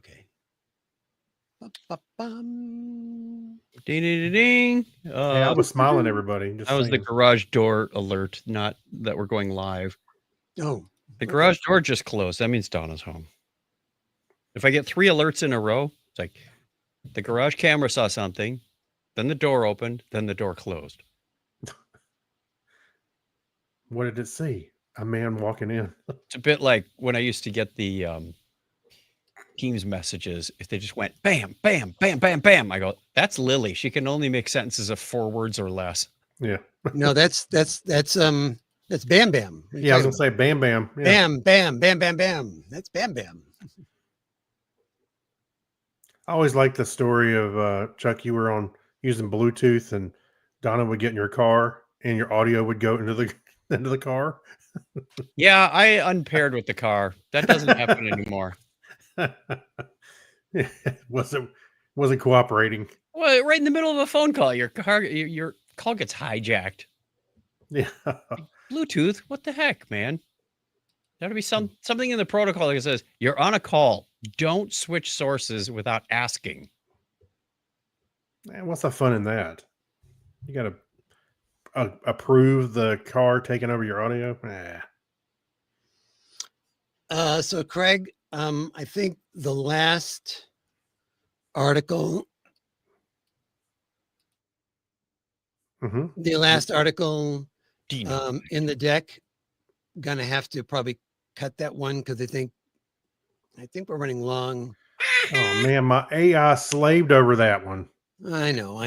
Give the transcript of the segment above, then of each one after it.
Okay. Ba-ba-bum. Ding, ding, ding. Hey, I was smiling, everybody. Just That was the saying. garage door alert, not that we're going live. Oh, The garage door just closed. That means Donna's home. If I get 3 alerts in a row, it's like the garage camera saw something, then the door opened, then the door closed. What did it see? A man walking in. It's a bit like when I used to get the Teams messages. If they just went bam, bam, bam, bam, bam, I go, that's Lily. She can only make sentences of 4 words or less. Yeah. no, that's Bam Bam. What are you Yeah, I was talking gonna say Bam Bam. Yeah. Bam, bam, bam, bam, bam. That's Bam Bam. I always liked the story of Chuck. You were on using Bluetooth, and Donna would get in your car, and your audio would go into the car. Yeah, I unpaired with the car. That doesn't happen anymore. wasn't cooperating. Well, right in the middle of a phone call, your call gets hijacked. Yeah. Bluetooth, what the heck, man? There ought to be something in the protocol that says you're on a call. Don't switch sources without asking. Man, what's the fun in that? You got to approve the car taking over your audio. So Craig, I think the last article, in the deck, gonna have to probably cut that one because I think we're running long. Oh man, my AI slaved over that one. I know.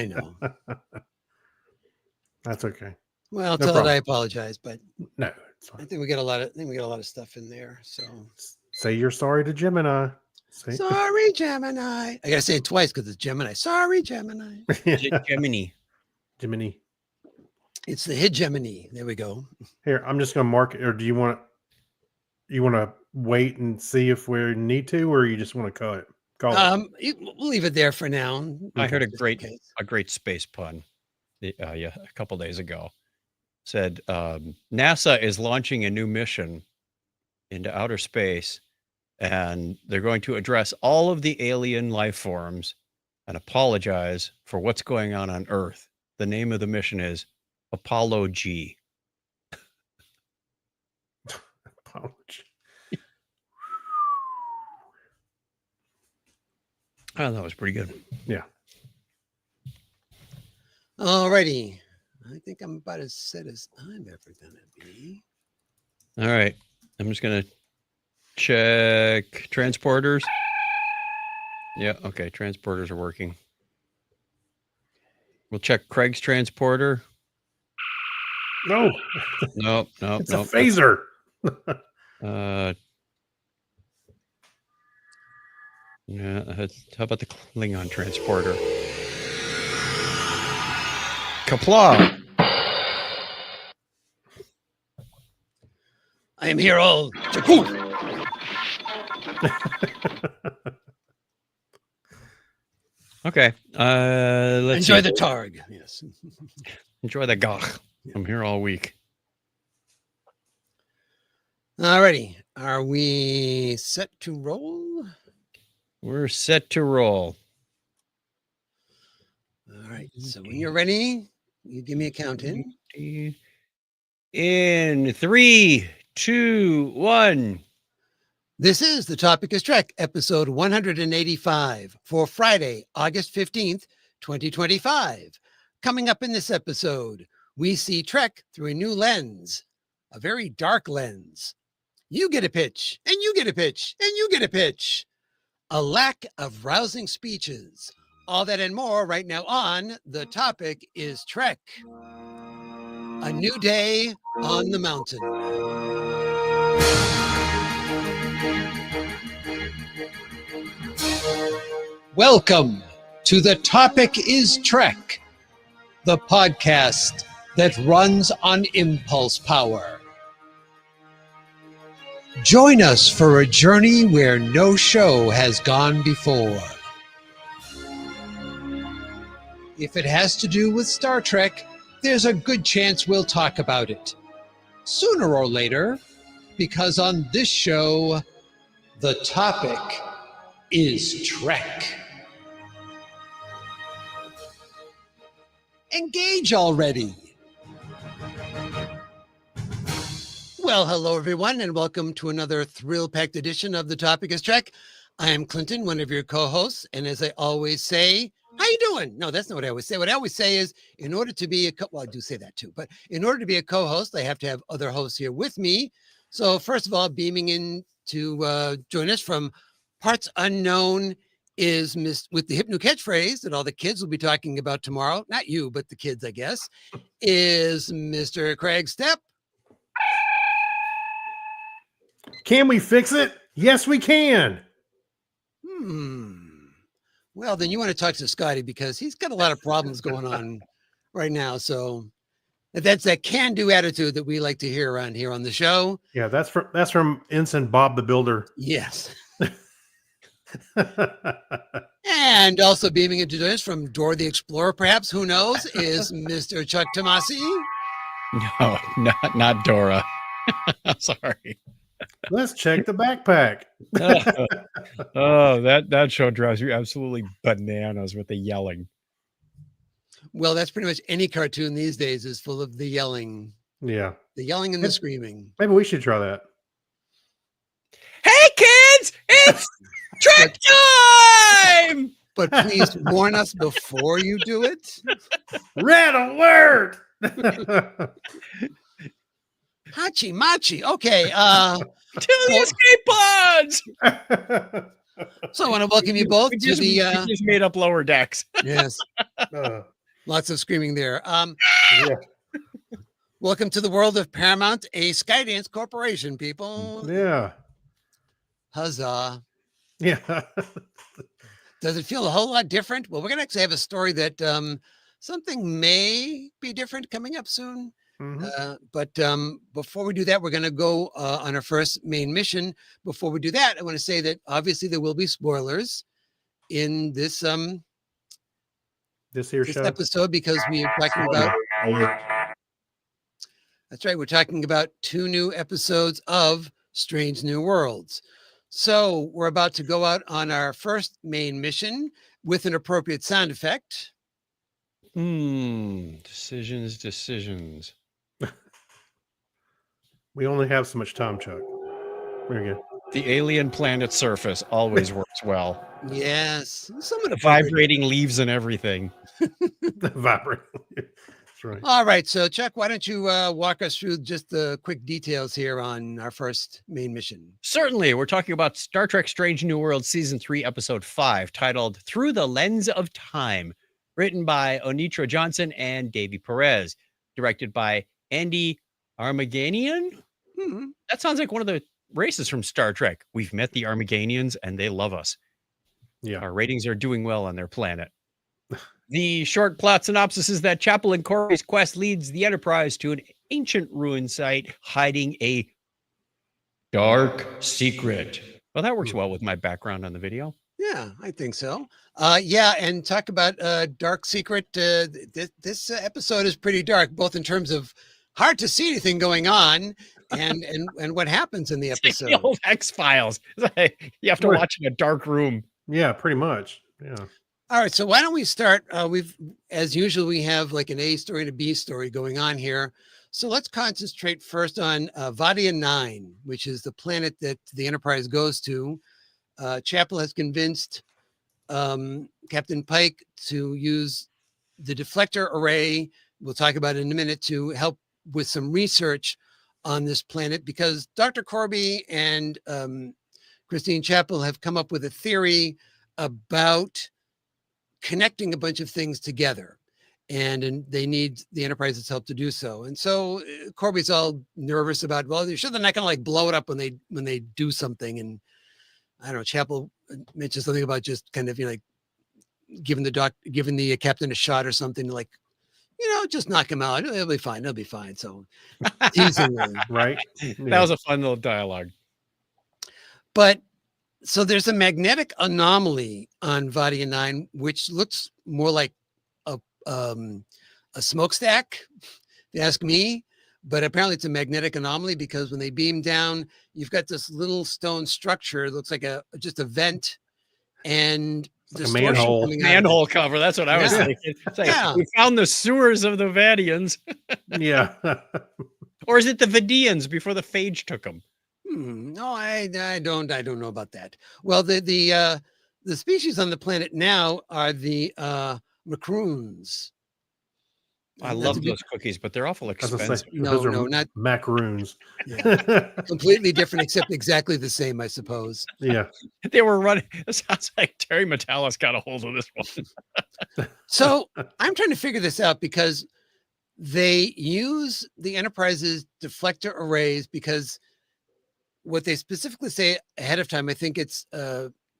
That's okay. Well, No tell it problem. I apologize, but No, it's I fine. think we got a lot of stuff in there. So Say you're sorry to Gemini. Say- sorry, Gemini. I gotta say it twice because it's Gemini. Sorry, Gemini. Gemini. Gemini. It's the hegemony. There we go. Here, I'm just gonna mark it. Or do you want to wait and see if we need to, or you just want to call it? We'll leave it there for now. I heard a Just in great case. space pun. A couple days ago. Said NASA is launching a new mission into outer space, and they're going to address all of the alien life forms and apologize for what's going on Earth. The name of the mission is Apollo G. Apology. Oh, that was pretty good. Yeah. Alrighty. I think I'm about as set as I'm ever gonna be. All right. I'm just going to check transporters. Yeah. Okay. Transporters are working. We'll check Craig's transporter. No, Nope. it's a phaser. Yeah. How about the Klingon transporter? Kapla. I am here all Jakku. Okay. Let's Enjoy see. the targ. Yes. Enjoy the gach. I'm here all week. Alrighty. Are we set to roll? We're set to roll. All right. So when you're ready, you give me a count in. In 3, 2, 1. This is The Topic is Trek, episode 185 for Friday, August 15th, 2025. Coming up in this episode, we see Trek through a new lens, a very dark lens. You get a pitch, and you get a pitch, and you get a pitch. A lack of rousing speeches. All that and more right now on The Topic is Trek. A new day on the mountain. Welcome to The Topic is Trek, the podcast that runs on impulse power. Join us for a journey where no show has gone before. If it has to do with Star Trek, there's a good chance we'll talk about it sooner or later, because on this show, the topic is Trek. Engage already. Well, hello, everyone, and welcome to another thrill-packed edition of The Topic is Trek. I am Clinton, one of your co-hosts, and as I always say, how you doing? No, that's not what I always say. What I always say is, in order to be well, I do say that too, but in order to be a co-host, I have to have other hosts here with me. So first of all, beaming in to join us from Parts Unknown is with the hip new catchphrase that all the kids will be talking about tomorrow. Not you, but the kids, I guess, is Mr. Craig Stepp. Can we fix it? Yes, we can. Well, then you want to talk to Scotty because he's got a lot of problems going on right now. So that's that can-do attitude that we like to hear around here on the show. Yeah, that's from Ensign Bob the Builder. Yes. And also beaming into us from Dora the Explorer, perhaps, who knows, is Mr. Chuck Tomasi. No, not Dora. Sorry. Let's check the backpack. Oh, that show drives you absolutely bananas with the yelling. Well, that's pretty much any cartoon these days is full of the yelling. Yeah. The yelling and the screaming. Maybe we should try that. Hey, kids! It's Trek time! But please warn us before you do it. Red alert! Hachi Machi. Okay. To the escape pods! So I want to welcome you both we to the we just made up lower decks. yes. Lots of screaming there. Yeah. Welcome to the world of Paramount, a Skydance corporation, people. Yeah. Huzzah. Yeah. Does it feel a whole lot different? Well, we're going to actually have a story that something may be different coming up soon. Mhm. But before we do that, we're going to go on our first main mission. Before we do that, I want to say that obviously there will be spoilers in this This here show. episode because we are talking about. That's right. We're talking about 2 new episodes of Strange New Worlds. So we're about to go out on our first main mission with an appropriate sound effect. Decisions. We only have so much time, Chuck. Very good. The alien planet surface always works well. Yes. Somewhat The appropriate. vibrating leaves and everything. Vibrating. That's right. All right. So Chuck, why don't you walk us through just the quick details here on our first main mission? Certainly. We're talking about Star Trek Strange New World Season 3, Episode 5, titled Through the Lens of Time, written by Onitra Johnson and Davey Perez, directed by Andy Armaganian. That sounds like one of the races from Star Trek. We've met the Armaganians and they love us. Yeah. Our ratings are doing well on their planet. The short plot synopsis is that Chapel and Corey's quest leads the Enterprise to an ancient ruin site hiding a dark secret. Well, that works well with my background on the video. Yeah, I think so. Yeah, and talk about dark secret. This episode is pretty dark, both in terms of hard to see anything going on and what happens in the It's like episode. the old X-Files. It's like you have to Right. watch in a dark room. Yeah, pretty much. Yeah. All right, so why don't we start? As usual, we have like an A story and a B story going on here. So let's concentrate first on Vadia 9, which is the planet that the Enterprise goes to. Chapel has convinced Captain Pike to use the deflector array. We'll talk about it in a minute to help with some research on this planet because Dr. Corby and Christine Chapel have come up with a theory about connecting a bunch of things together. And they need the Enterprise's help to do so. And so Corby's all nervous about, well, they're sure they're not going to like blow it up when they do something. And I don't know, Chapel mentioned something about just kind of, like giving the captain a shot or something, like, just knock him out. It'll be fine. It'll be fine. So teasing them. Right. That was a fun little dialogue. But so there's a magnetic anomaly on Vadia 9, which looks more like a smokestack, if you ask me. But apparently it's a magnetic anomaly because when they beam down, you've got this little stone structure. It looks like just a vent like and a distortion manhole. coming out of it. Manhole cover. That's what I was Yeah. thinking. It's like, Yeah. we found the sewers of the Vadians. Yeah. Or is it the Vidians before the phage took them? No, I don't know about that. Well, the species on the planet now are the macaroons. I That's love a big- those cookies, but they're awful I was gonna expensive. say, No, those are no, not- macaroons. Yeah. Completely different, except exactly the same, I suppose. Yeah. They were running. It sounds like Terry Metalis got a hold of this one. So I'm trying to figure this out because they use the Enterprise's deflector arrays because what they specifically say ahead of time, I think it's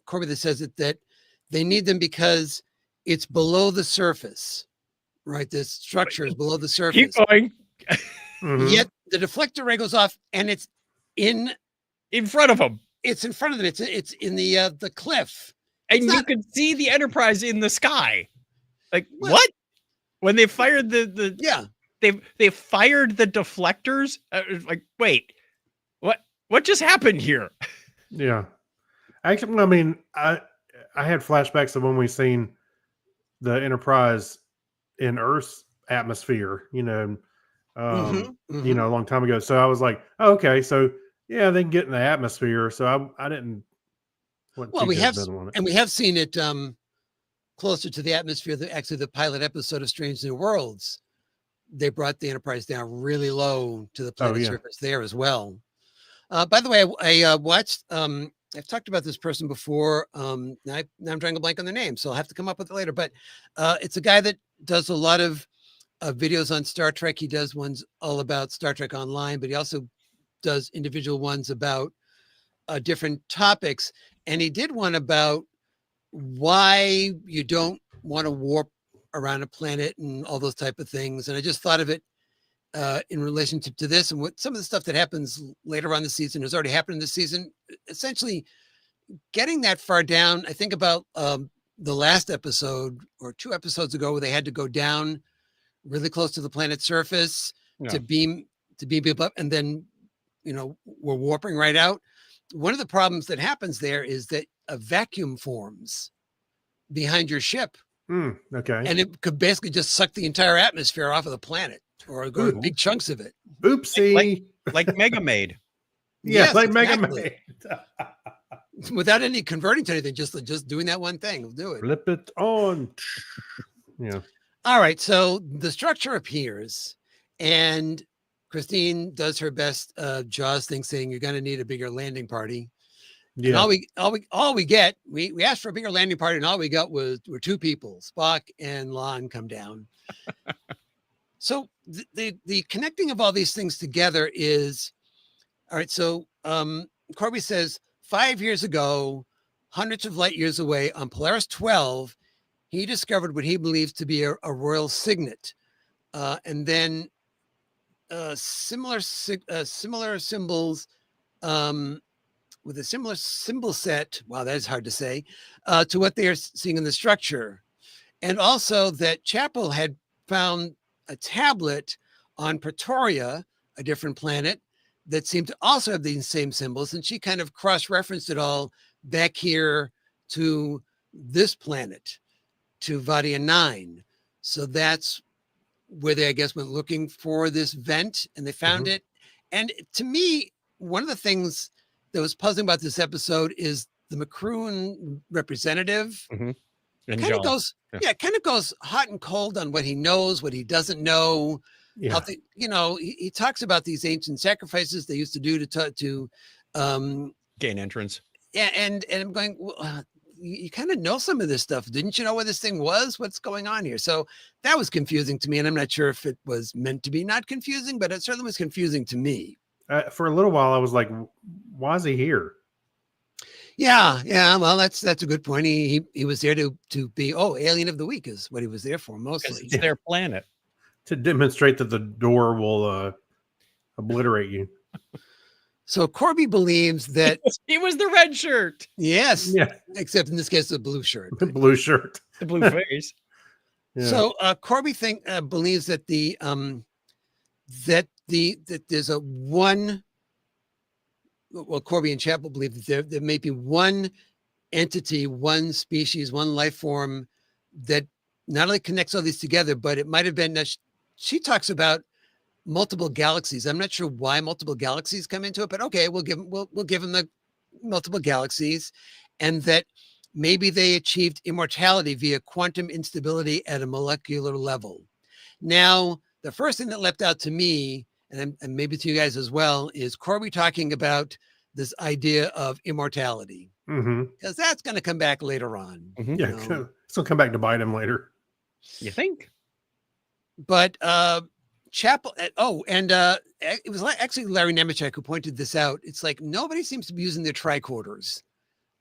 Corby that says it, that they need them because it's below the surface, right? This structure is below the Keep surface. going. Mhm. Yet the deflector array goes off and it's in front of them. It's in front of them. It's in the cliff. And It's you not- can see the Enterprise in the sky. Like, Well- what? When they fired the Yeah. they fired the deflectors? Like, wait, what just happened here? Yeah. Actually, I mean, I had flashbacks of when we seen the Enterprise in Earth's atmosphere, Mhm, mhm. a long time ago. So I was like, oh, okay, so yeah, they can get in the atmosphere. So I didn't. Well, we have seen it closer to the atmosphere. Actually, the pilot episode of Strange New Worlds, they brought the Enterprise down really low to the planet's yeah. surface there as well. By the way, I watched. I've talked about this person before. Now I'm drawing a blank on their name, so I'll have to come up with it later. But it's a guy that does a lot of videos on Star Trek. He does ones all about Star Trek Online, but he also does individual ones about different topics. And he did one about why you don't want to warp around a planet and all those type of things. And I just thought of it in relationship to this and what some of the stuff that happens later on the season has already happened in the season. Essentially, getting that far down. I think about the last episode or 2 episodes ago where they had to go down really close to the planet's surface to beam people up, and then we're warping right out. One of the problems that happens there is that a vacuum forms behind your ship, Okay. and it could basically just suck the entire atmosphere off of the planet or go Ooh. big chunks of it. Oopsie. Like Mega Maid. Yeah, Yes, like Mega exactly. Man. Without any converting to anything, just doing that one thing will do it. Flip it on. Yeah. All right, so the structure appears, and Christine does her best Jaws thing, saying you're going to need a bigger landing party. And Yeah. all we get, we asked for a bigger landing party, and all we got were 2 people, Spock and Lon, come down. So the connecting of all these things together is, all right. So Corby says 5 years ago, hundreds of light years away on Polaris 12, he discovered what he believes to be a royal signet, and then similar symbols with a similar symbol set. Wow, that is hard to say, to what they are seeing in the structure, and also that Chapel had found a tablet on Pretoria, a different planet, that seemed to also have these same symbols, and she kind of cross-referenced it all back here to this planet, to Vadia 9. So that's where they, I guess, went looking for this vent, and they found it. And to me, one of the things that was puzzling about this episode is the Macroon representative And kind of John. goes, kind of goes hot and cold on what he knows, what he doesn't know. Yeah. How they, he talks about these ancient sacrifices they used to do to Gain entrance. yeah, and I'm going, well, you kind of know some of this stuff. Didn't you know what this thing was? What's going on here? So that was confusing to me, and I'm not sure if it was meant to be not confusing, but it certainly was confusing to me. For a little while, I was like, why is he here? Yeah. Well, that's a good point. He was there to be alien of the week is what he was there for Because mostly. it's their planet. To demonstrate that the door will obliterate you. So Corby believes that He was the red shirt. yes, Yeah. except in this case, the blue shirt. Blue shirt. The blue face. Yeah. So Corby believes that that there's a one. Well, Corby and Chapel believe that there may be one entity, one species, one life form that not only connects all these together, but it might have been that she talks about multiple galaxies. I'm not sure why multiple galaxies come into it, but okay, we'll give them the multiple galaxies, and that maybe they achieved immortality via quantum instability at a molecular level. Now, the first thing that leapt out to me, and maybe to you guys as well, is Corby talking about this idea of immortality, because that's going to come back later on. Mhm. Yeah, You know? it's gonna come back to bite him later. You think? But Chapel, it was actually Larry Nemechek who pointed this out. It's like nobody seems to be using their tricorders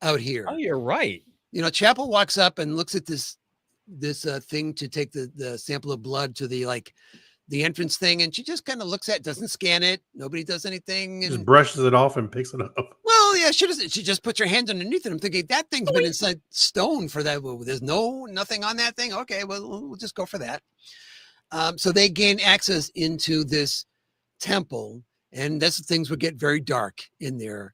out here. Oh, you're right. You know, Chapel walks up and looks at this thing to take the sample of blood to the entrance thing, and she just kind of looks at it, doesn't scan it. Nobody does anything. Just And, brushes it off and picks it up. well, yeah, she doesn't. She just puts her hands underneath it. I'm thinking that thing's been inside stone for that. Well, there's nothing on that thing. Okay, well, we'll just go for that. So they gain access into this temple, and that's the things would get very dark in there.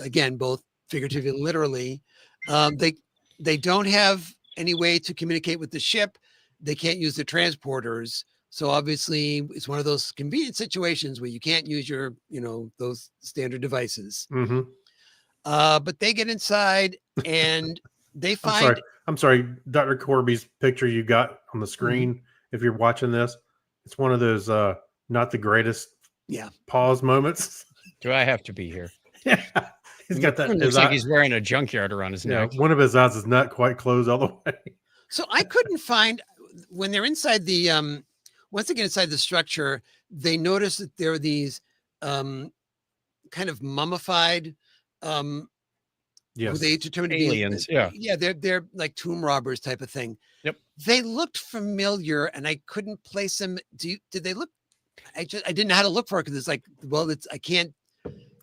Again, both figuratively and literally. They don't have any way to communicate with the ship. They can't use the transporters. So obviously it's one of those convenient situations where you can't use your, those standard devices. But they get inside and they find. I'm sorry, Dr. Corby's picture you got on the screen. If you're watching this, it's one of those not the greatest pause moments. Do I have to be here? Yeah. He's got that. Looks like he's wearing a junkyard around his neck. One of his eyes is not quite closed all the way. So I couldn't find when they're inside the once they get inside the structure, they notice that there are these kind of mummified who they determined to be aliens. They're like tomb robbers type of thing. Yep. They looked familiar and I couldn't place them. Did they look? I didn't know how to look for it because it's like, well, I can't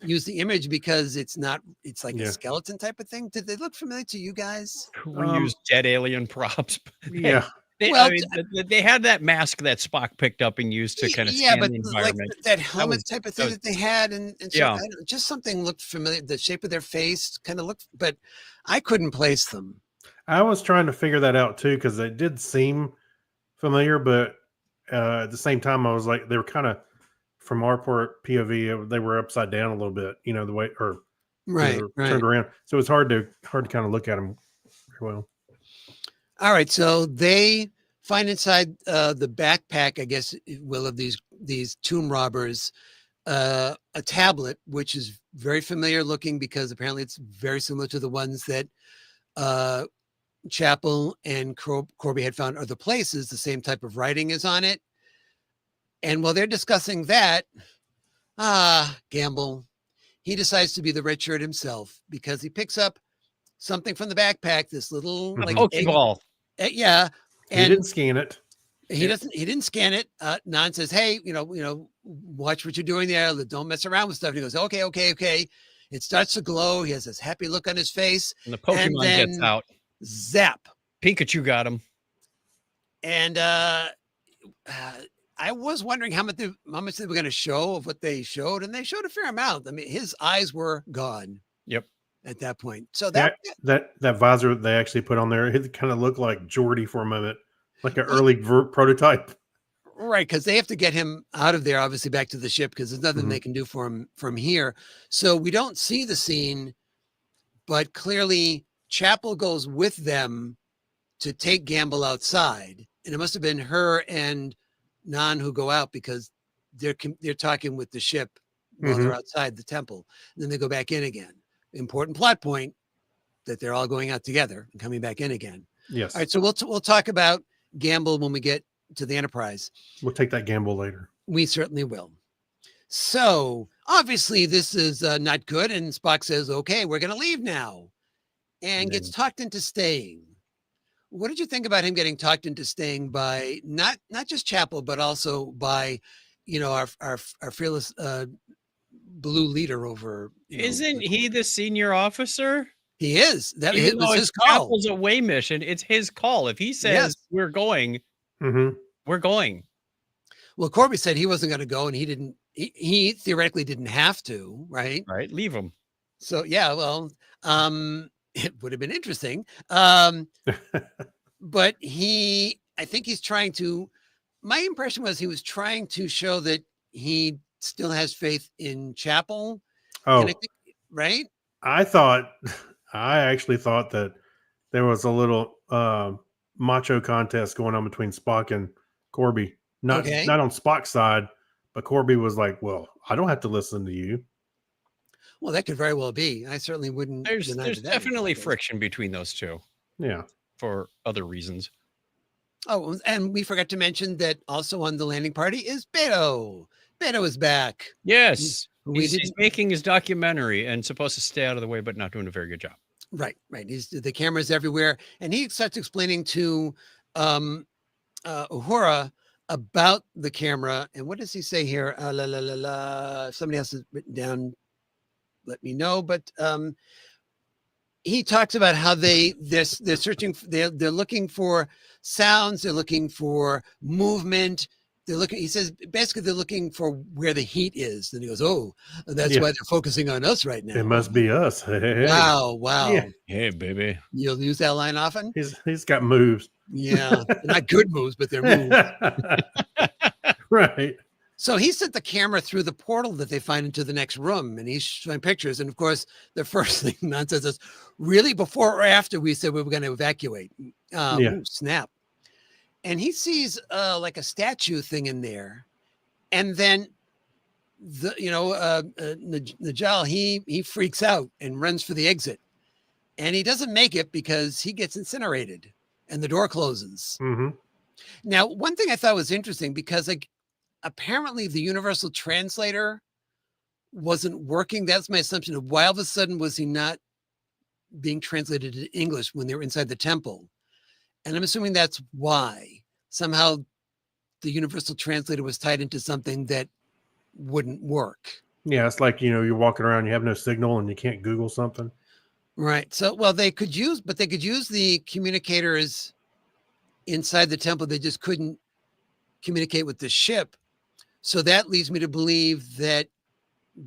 use the image because it's like a skeleton type of thing. Did they look familiar to you guys? We use dead alien props. Yeah. They had that mask that Spock picked up and used to kind of scan the environment. Like that helmet type of thing that they had, and so just something looked familiar. The shape of their face kind of looked, but I couldn't place them. I was trying to figure that out too because they did seem familiar, but at the same time, I was like, they were kind of from our POV, they were upside down a little bit, the way turned around. So it's hard to kind of look at them very well. All right, so they find inside the backpack, I guess, will of these tomb robbers, a tablet, which is very familiar looking because apparently it's very similar to the ones that Chapel and Corby had found other places. The same type of writing is on it. And while they're discussing that, Gamble, he decides to be the Red Shirt himself because he picks up something from the backpack, this little like Pokeball. And he didn't scan it. He didn't scan it. Nan says, hey, watch what you're doing there. Don't mess around with stuff. And he goes, okay. It starts to glow. He has this happy look on his face. And the Pokemon gets out. Zap. Pikachu got him. And I was wondering how much they were going to show of what they showed. And they showed a fair amount. I mean, his eyes were gone. Yep. At that point. So that visor they actually put on there, it kind of looked like Geordi for a moment, like an early prototype. Right, because they have to get him out of there, obviously back to the ship, because there's nothing they can do for him from here. So we don't see the scene, but clearly Chapel goes with them to take Gamble outside. And it must have been her and Nan who go out because they're talking with the ship while they're outside the temple. And then they go back in again. Important plot point that they're all going out together and coming back in again. Yes. All right. So we'll talk about Gamble when we get to the Enterprise. We'll take that gamble later. We certainly will. So obviously this is not good. And Spock says, okay, we're going to leave now, and gets talked into staying. What did you think about him getting talked into staying by not just Chapel, but also by, our fearless, blue leader over. Isn't he the senior officer? He is. That was his call. Chapel's away mission. It's his call. If he says we're going, we're going. Well, Corby said he wasn't going to go, and he didn't. He theoretically didn't have to, right? Right. Leave him. So yeah. Well, it would have been interesting. But I think he's trying to, my impression was he was trying to show that he still has faith in Chapel. Oh, And I think, right? I actually thought that there was a little macho contest going on between Spock and Corby. Not Okay. not on Spock's side, but Corby was like, "Well, I don't have to listen to you." Well, that could very well be. I certainly wouldn't There's deny there's that would be definitely the case. friction between those two Yeah. for other reasons. Oh, and we forgot to mention that also on the landing party is Beto. Beto is back. Yes, We he's didn't. making his documentary and supposed to stay out of the way, but not doing a very good job. Right. He's the cameras everywhere, and he starts explaining to Uhura about the camera. And what does he say here? If somebody else has written down, let me know. But he talks about how they're searching. They're looking for sounds. They're looking for movement. They're looking. He says basically they're looking for where the heat is. And he goes, "Oh, that's Yeah. why they're focusing on us right now." It must be us. Hey. Wow. Yeah. Hey, baby. You'll use that line often. He's got moves. Yeah, they're not good moves, but they're moves. Right. So he sent the camera through the portal that they find into the next room, and he's showing pictures. And of course, the first thing nonsense is really before or after we said we were going to evacuate. Yeah. Ooh, snap. And he sees like a statue thing in there, and then Najal he freaks out and runs for the exit, and he doesn't make it because he gets incinerated, and the door closes. hmm Now, one thing I thought was interesting because like apparently the universal translator wasn't working. That's my assumption. Why all of a sudden was he not being translated to English when they were inside the temple? And I'm assuming that's why somehow the universal translator was tied into something that wouldn't work. Yeah, it's like you're walking around, you have no signal, and you can't Google something. Right. So, well, they could use the communicators inside the temple. They just couldn't communicate with the ship. So that leads me to believe that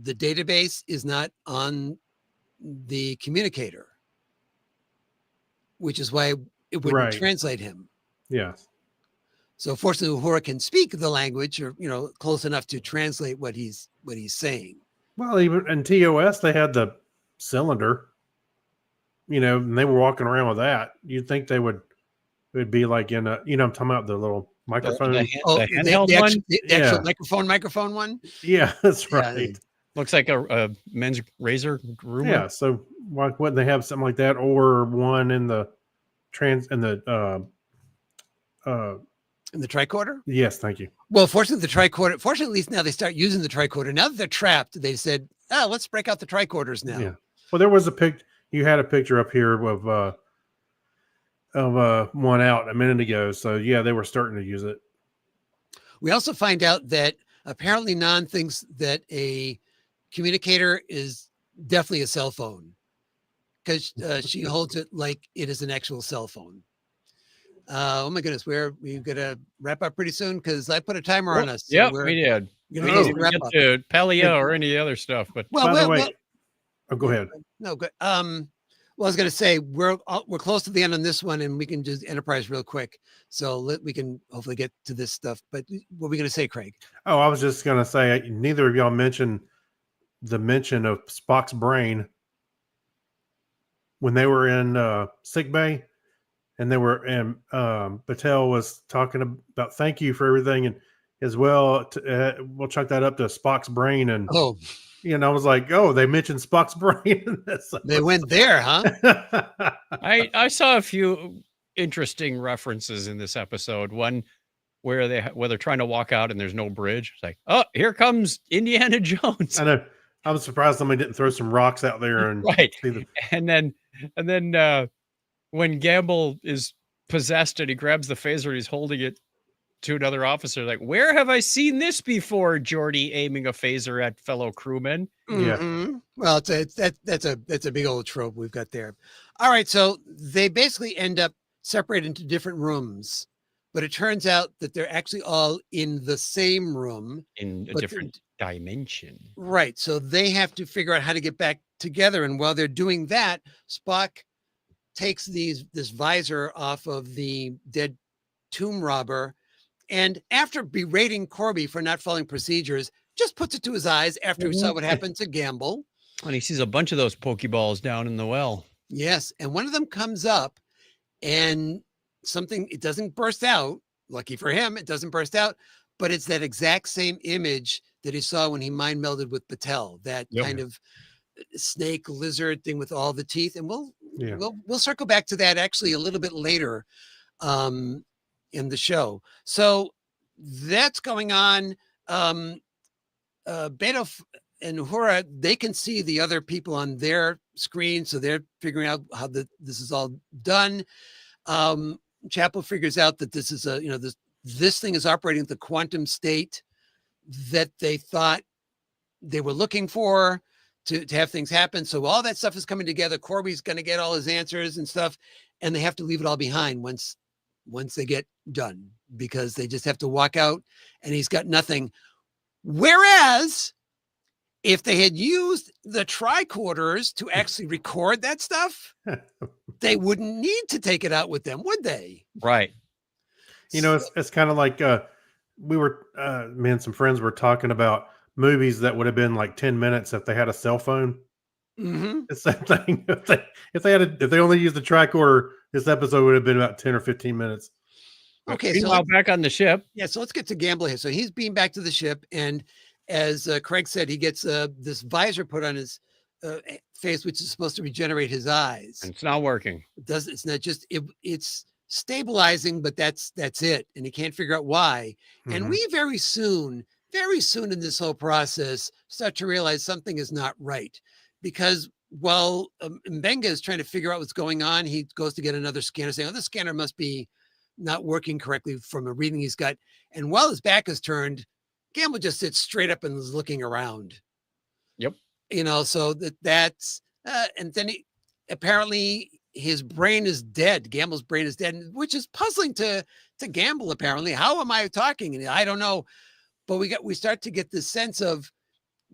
the database is not on the communicator, which is why it wouldn't Right. translate him. Yes. So fortunately, Uhura can speak the language or, close enough to translate what he's saying. Well, even in TOS, they had the cylinder, and they were walking around with that. You'd think it would be like in a, I'm talking about the little microphone. The handheld the one actual, the actual Yeah. microphone one. Yeah, that's Yeah. right. looks like a men's razor groomer. Yeah. So why wouldn't they have something like that, or one in the In the tricorder. yes, thank you. Well, fortunately, at least now they start using the tricorder. Now that they're trapped, they said, "Oh, let's break out the tricorders now." Yeah. Well, there was you had a picture up here of one out a minute ago. So yeah, they were starting to use it. We also find out that apparently Nan thinks that a communicator is definitely a cell phone because she holds it like it is an actual cell phone. Oh my goodness, we've got to wrap up pretty soon because I put a timer on us. So Yeah, we're we did. We gonna didn't need to even wrap get up. to Paleo or any other stuff, but Well, By the way, well, oh, go ahead. no good. Well, I was going to say we're close to the end on this one, and we can just Enterprise real quick, so we can hopefully get to this stuff. But what were we going to say, Craig? Oh, I was just gonna say neither of y'all mentioned the mention of Spock's brain when they were in sick bay, and Patel was talking about thank you for everything, and as well we'll chuck that up to Spock's brain, and Oh, I was like, oh, they mentioned Spock's brain in this. they went there, huh? I saw a few interesting references in this episode. One where they're trying to walk out and there's no bridge. It's like, oh, here comes Indiana Jones. I know. I was surprised somebody didn't throw some rocks out there and Right. see the. And then when Gamble is possessed and he grabs the phaser and he's holding it to another officer, like, where have I seen this before? Geordi aiming a phaser at fellow crewmen. Yeah. Mhm. Well, that's a big old trope we've got there. All right, so they basically end up separated into different rooms, but it turns out that they're actually all in the same room. In a But different dimension. Right. So they have to figure out how to get back together. And while they're doing that, Spock takes this visor off of the dead tomb robber, and after berating Corby for not following procedures, just puts it to his eyes after he saw what happened to Gamble. And he sees a bunch of those Pokeballs down in the well. Yes, and one of them comes up, and it doesn't burst out. Lucky for him, it doesn't burst out, but it's that exact same image that he saw when he mind melded with Patel, that kind of snake lizard thing with all the teeth. And we'll circle back to that actually a little bit later in the show. So that's going on. Beto and Uhura, they can see the other people on their screen, so they're figuring out how this is all done. Chapel figures out that this is this thing is operating at the quantum state that they thought they were looking for to have things happen. So all that stuff is coming together. Corby's going to get all his answers and stuff, and they have to leave it all behind once they get done, because they just have to walk out and he's got nothing. Whereas if they had used the tricorders to actually record that stuff, they wouldn't need to take it out with them, would they? Right. It's kind of like we were, me and some friends were talking about movies that would have been like 10 minutes if they had a cell phone. Mm-hmm. It's the same thing. If they only used the tricorder, this episode would have been about 10 or 15 minutes. Okay, Meanwhile, back on the ship. Yeah, so let's get to Gamble here. So he's being back to the ship, and as Craig said, he gets this visor put on his face, which is supposed to regenerate his eyes. And it's not working. It's not just it's stabilizing, but that's it, and he can't figure out why. Mm-hmm. And we very soon in this whole process start to realize something is not right, because while Mbenga is trying to figure out what's going on, he goes to get another scanner, saying, "Oh, this scanner must be not working correctly from a reading he's got." And while his back is turned, Gamble just sits straight up and is looking around. Yep. So that's and then apparently his brain is dead. Gamble's brain is dead, which is puzzling to Gamble. Apparently, how am I talking? And I don't know, but we start to get this sense of,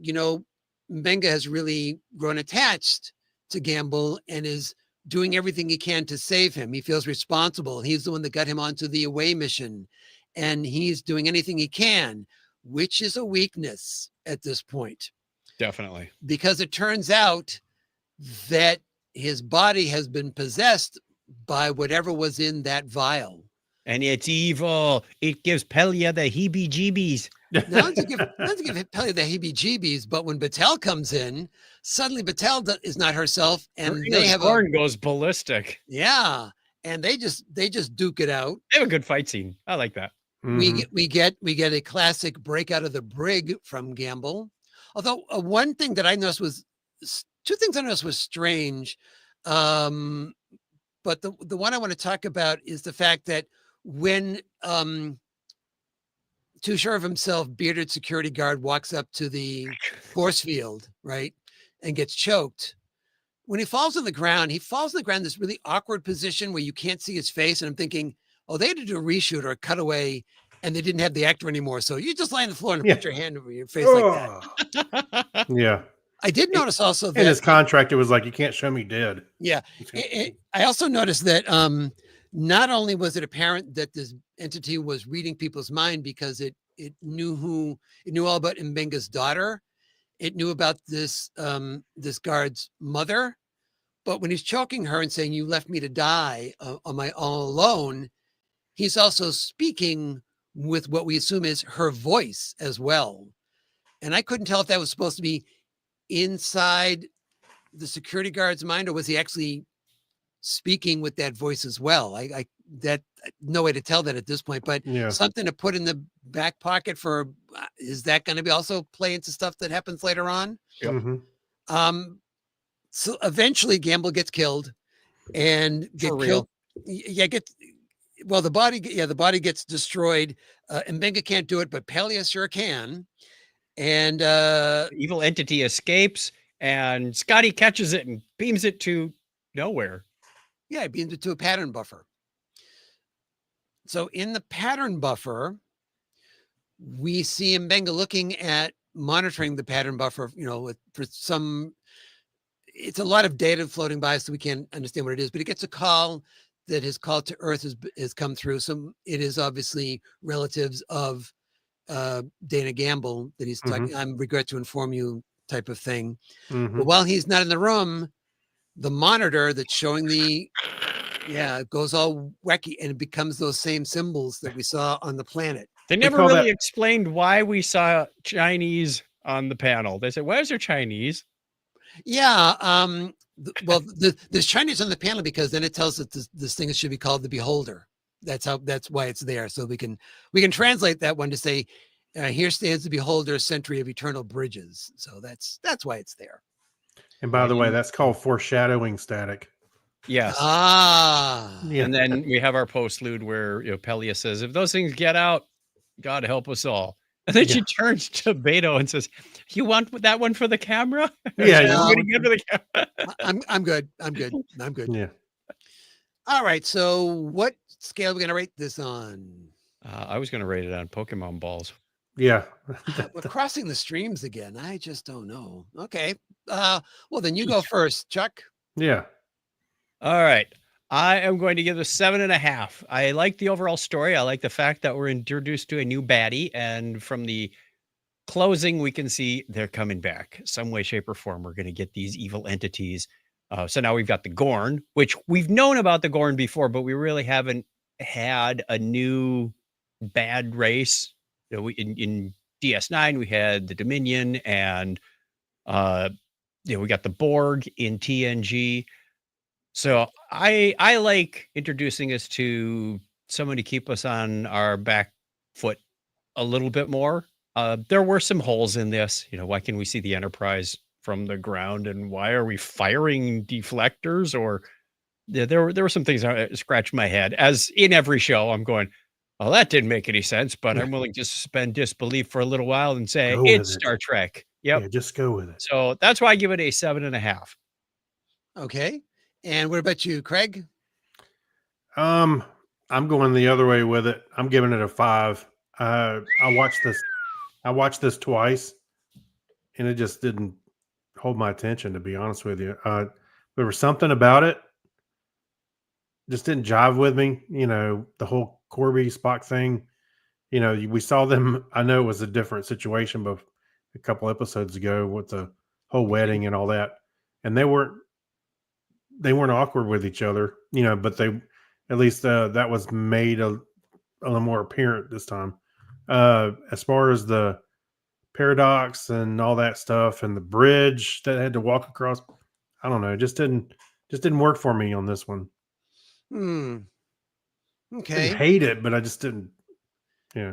Mbenga has really grown attached to Gamble and is doing everything he can to save him. He feels responsible. He's the one that got him onto the away mission, and he's doing anything he can, which is a weakness at this point. Definitely. Because it turns out that his body has been possessed by whatever was in that vial. And it's evil. It gives Pelia the heebie-jeebies. Not to give Pelia the heebie-jeebies, but when Batel comes in, suddenly Batel is not herself, and they have goes ballistic. Yeah, and they just duke it out. They have a good fight scene. I like that. Mm-hmm. We get a classic break out of the brig from Gamble. Although one thing that I noticed was two things I noticed was strange. But the one I want to talk about is the fact that when too sure of himself, bearded security guard walks up to the force field, right, and gets choked. When he falls on the ground, this really awkward position where you can't see his face. And I'm thinking, oh, they had to do a reshoot or a cutaway, and they didn't have the actor anymore. So you just lie on the floor and put your hand over your face like that. Yeah. I did notice also that in his contract, it was like, you can't show me dead. Yeah. I also noticed that not only was it apparent that this entity was reading people's mind because it knew all about Mbenga's daughter. It knew about this guard's mother. But when he's choking her and saying, "You left me to die on my all alone," he's also speaking with what we assume is her voice as well. And I couldn't tell if that was supposed to be inside the security guard's mind, or was he actually speaking with that voice as well? I no way to tell that at this point, but something to put in the back pocket for, is that going to be also play into stuff that happens later on? Yep. Mm-hmm. So eventually Gamble gets killed and killed. Yeah. The body gets destroyed. Mbenga can't do it, but Pelia sure can. And evil entity escapes, and Scotty catches it and beams it to nowhere. Yeah, he beams it to a pattern buffer. So in the pattern buffer, we see Mbenga looking at monitoring the pattern buffer, for some it's a lot of data floating by, so we can't understand what it is, but it gets a call that his call to Earth has come through. So it is obviously relatives of Dana Gamble that he's talking. I regret to inform you type of thing. But while he's not in the room, the monitor that's showing it goes all wacky and it becomes those same symbols that we saw on the planet. They never really explained why we saw Chinese on the panel. They said, why is there Chinese? Yeah. There's Chinese on the panel because then it tells us this thing should be called the Beholder. That's why it's there. So we can translate that one to say, here stands the Beholder, century of eternal bridges. So that's why it's there. And by the way, that's called foreshadowing static. Yes. Ah. Yeah. And then we have our postlude where Pelia says, if those things get out, God help us all. And then she turns to Beto and says, you want that one for the camera? Yeah. I'm good. I'm good. Yeah. All right. So what scale are we going to rate this on? I was going to rate it on Pokemon balls. Yeah. We're crossing the streams again. I just don't know. Okay. Well, then you go first, Chuck. Yeah. All right. I am going to give it a 7.5. I like the overall story. I like the fact that we're introduced to a new baddie. And from the closing, we can see they're coming back. Some way, shape, or form, we're going to get these evil entities. So now we've got the Gorn, which we've known about the Gorn before, but we really haven't had a new bad race. In DS9, we had the Dominion and we got the Borg in TNG. So I like introducing us to someone to keep us on our back foot a little bit more. There were some holes in this. Why can we see the Enterprise from the ground, and why are we firing deflectors? Or there were some things that scratched my head. As in every show, I'm going, oh, that didn't make any sense, but I'm willing to suspend disbelief for a little while and say it's Star Trek. Yep. Yeah, just go with it. So that's why I give it a 7.5. Okay. And what about you, Craig? I'm going the other way with it. I'm giving it a 5. I watched this twice, and it just didn't hold my attention, to be honest with you. There was something about it just didn't jive with me. The whole Corby Spock thing. We saw them. I know it was a different situation, but a couple episodes ago with the whole wedding and all that, and they weren't awkward with each other, but they, at least that was made a little more apparent this time. As far as the paradox and all that stuff and the bridge that I had to walk across, I don't know, it just didn't work for me on this one. Okay. I didn't hate it, but I just didn't. Yeah.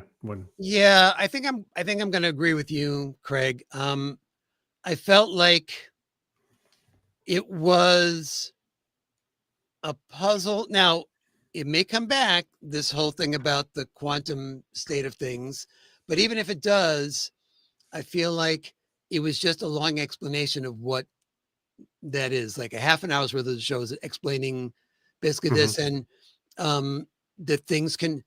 Yeah, I think I'm going to agree with you, Craig. I felt like it was a puzzle. Now, it may come back, this whole thing about the quantum state of things, but even if it does, I feel like it was just a long explanation of what that is, like a half an hour's worth of the show is explaining basically this, and that things can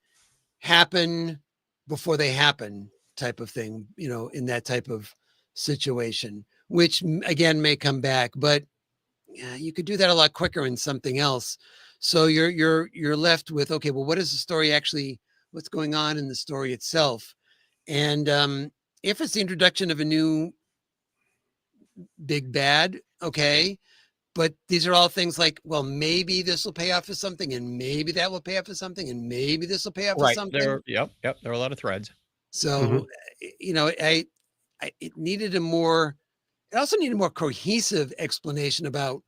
happen before they happen type of thing, in that type of situation, which again may come back, but you could do that a lot quicker in something else. So you're left with, okay, well, what is the story actually, what's going on in the story itself? And if it's the introduction of a new big bad, okay, but these are all things like, well, maybe this will pay off for something, and maybe that will pay off for something, and maybe this will pay off for something. Yep. There are a lot of threads. So, it needed it also needed a more cohesive explanation about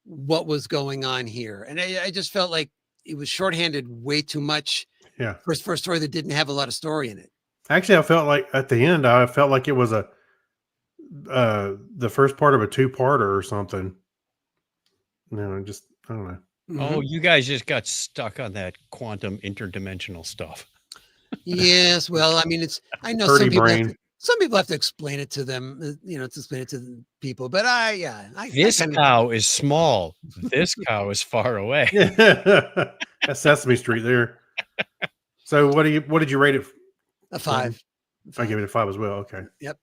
what was going on here. And I just felt like it was shorthanded way too much. Yeah. For a story that didn't have a lot of story in it. Actually, I felt like at the end, I felt like it was the first part of a 2-parter or something. I don't know. Oh, you guys just got stuck on that quantum interdimensional stuff. Yes. Well, I mean, I know some people have to explain it to them, to explain it to the people, but this cow is small. This cow is far away. That's Sesame Street there. So what did you rate it? A 5. I give it a 5 as well. Okay. Yep.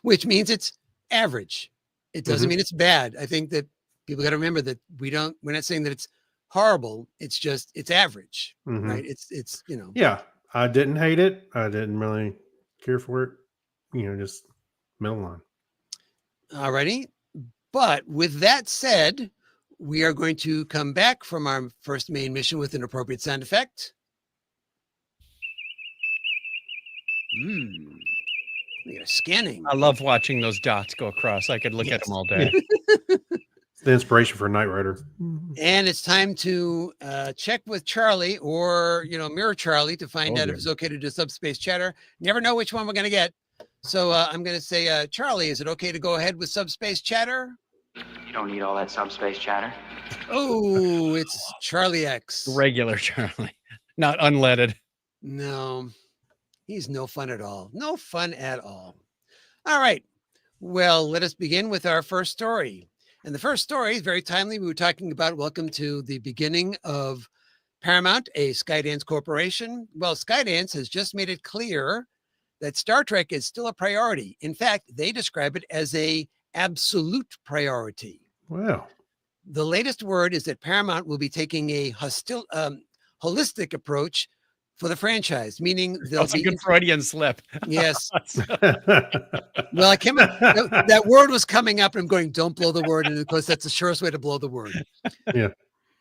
Which means it's average. It doesn't mean it's bad. I think that People got to remember that we're not saying that it's horrible. It's just, it's average, Mhm. right? It's, Yeah, I didn't hate it. I didn't really care for it. Just middle line. alrighty. But with that said, we are going to come back from our first main mission with an appropriate sound effect. We are scanning. I love watching those dots go across. I could look at Yes. them all day. It's the inspiration for Knight Rider. And it's time to check with Charlie or, Mirror Charlie to find Oh, out if good. it's okay to do subspace chatter. Never know which one we're going to get. So I'm going to say, Charlie, is it okay to go ahead with subspace chatter? You don't need all that subspace chatter. Oh, it's Charlie X. Regular Charlie, not unleaded. No, he's no fun at all. No fun at all. All right. Well, let us begin with our first story. And the first story is very timely. We were talking about welcome to the beginning of Paramount, a Skydance corporation. Well, Skydance has just made it clear that Star Trek is still a priority. In fact, they describe it as a absolute priority. Wow. The latest word is that Paramount will be taking a holistic approach for the franchise, meaning they'll That's a be good Freudian slip. yes. Well, I came up, that word was coming up, and I'm going, don't blow the word. And of course, that's the surest way to blow the word. Yeah.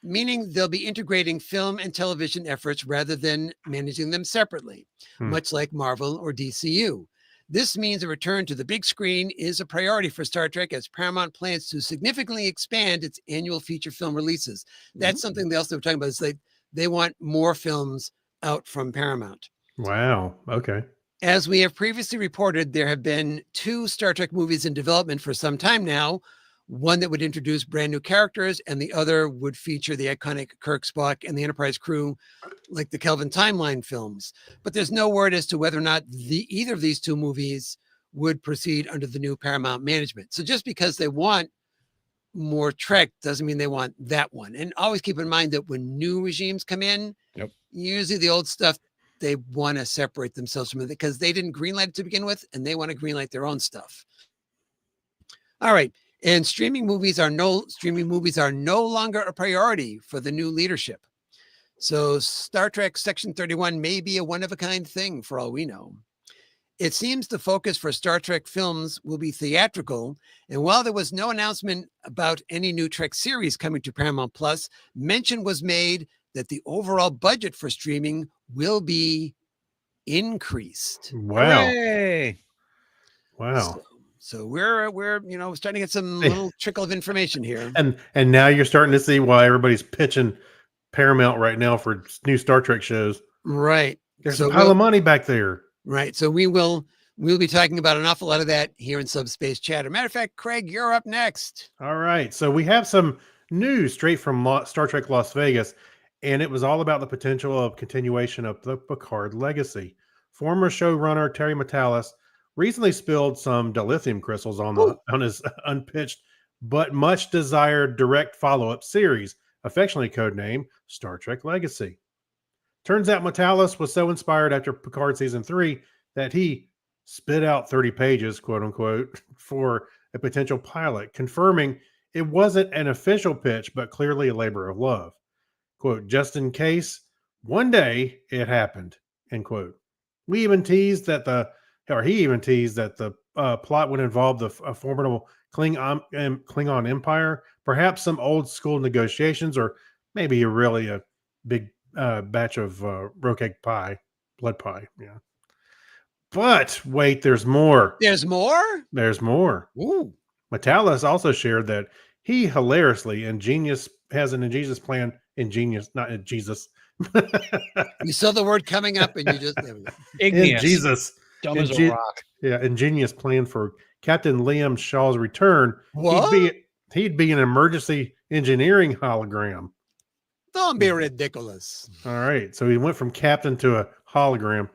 Meaning they'll be integrating film and television efforts rather than managing them separately, much like Marvel or DCU. This means a return to the big screen is a priority for Star Trek as Paramount plans to significantly expand its annual feature film releases. That's something they also were talking about. Is they want more films out from Paramount. Wow. Okay. As we have previously reported, there have been 2 Star Trek movies in development for some time now. One that would introduce brand new characters, and the other would feature the iconic Kirk, Spock, and the Enterprise crew, like the Kelvin Timeline films. But there's no word as to whether or not either of these 2 movies would proceed under the new Paramount management. So just because they want more Trek doesn't mean they want that one. And always keep in mind that when new regimes come in, Yep. usually the old stuff, they want to separate themselves from it because they didn't greenlight it to begin with, and they want to greenlight their own stuff. All right. And streaming movies are no longer a priority for the new leadership. So Star Trek Section 31 may be a one-of-a-kind thing for all we know. It seems the focus for Star Trek films will be theatrical, and while there was no announcement about any new Trek series coming to Paramount Plus, mention was made that the overall budget for streaming will be increased. Wow. Hooray! Wow. So we're starting to get some little trickle of information here. And now you're starting to see why everybody's pitching Paramount right now for new Star Trek shows. Right. There's So a pile of money back there. Right. So we'll be talking about an awful lot of that here in Subspace Chatter. Matter of fact, Craig, you're up next. All right. So we have some news straight from Star Trek Las Vegas, and it was all about the potential of continuation of the Picard legacy. Former showrunner Terry Matalas recently spilled some dilithium crystals on his unpitched but much desired direct follow-up series, affectionately codenamed Star Trek Legacy. Turns out Matalas was so inspired after Picard season 3 that he spit out 30 pages, quote unquote, for a potential pilot, confirming it wasn't an official pitch, but clearly a labor of love. Quote, just in case one day it happened, end quote. He even teased that the plot would involve a formidable Klingon empire, perhaps some old school negotiations, or maybe a big batch of roquette pie, blood pie. Yeah. But wait, there's more. There's more? There's more. Ooh. Matalas also shared that he hilariously has an ingenious plan. Not ingenious. You saw the word coming up and you just there we go. Igneous. Jesus. Dumb as a rock. Yeah, ingenious plan for Captain Liam Shaw's return. What? He'd be an emergency engineering hologram. Don't be ridiculous. All right. So he went from captain to a hologram.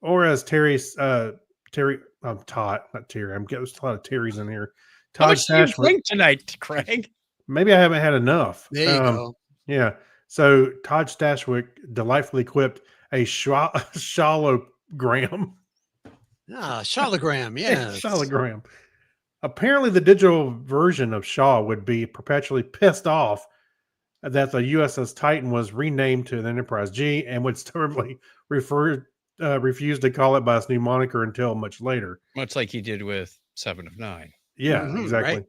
Or as Todd, not Terry. I'm getting a lot of Terrys in here. How Todd much do you Stashwick. drink tonight, Craig? Maybe I haven't had enough. There you go. Yeah. So Todd Stashwick delightfully quipped a shalogram. Ah, Charlogram, yeah. Shalogram. Apparently, the digital version of Shaw would be perpetually pissed off that the USS Titan was renamed to the Enterprise G and would stubbornly refuse to call it by its new moniker until much later. Much like he did with 7 of 9. Yeah, Mhm, exactly. right.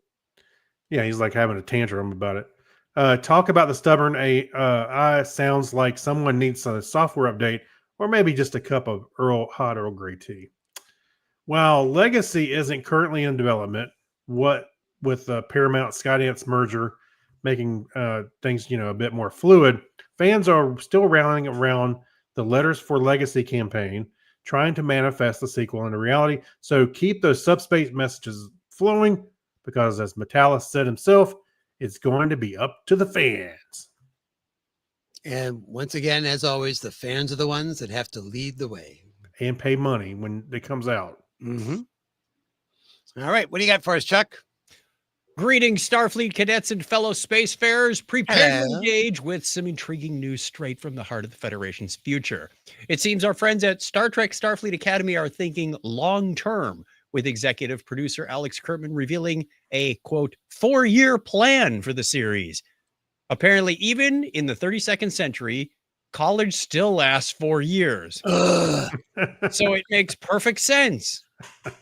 Yeah, he's like having a tantrum about it. Talk about the stubborn AI sounds like someone needs a software update or maybe just a cup of hot Earl Grey tea. While Legacy isn't currently in development, what with the Paramount Skydance merger making things a bit more fluid, fans are still rallying around the Letters for Legacy campaign, trying to manifest the sequel into reality. So keep those subspace messages flowing, because as Metalis said himself, it's going to be up to the fans. And once again, as always, the fans are the ones that have to lead the way. And pay money when it comes out. Mm-hmm. All right. What do you got for us, Chuck? Greetings, Starfleet cadets and fellow spacefarers. Prepare to Hello. engage with some intriguing news straight from the heart of the Federation's future. It seems our friends at Star Trek Starfleet Academy are thinking long-term, with executive producer Alex Kurtzman revealing a, quote, 4-year plan for the series. Apparently, even in the 32nd century, college still lasts 4 years. Ugh. So it makes perfect sense.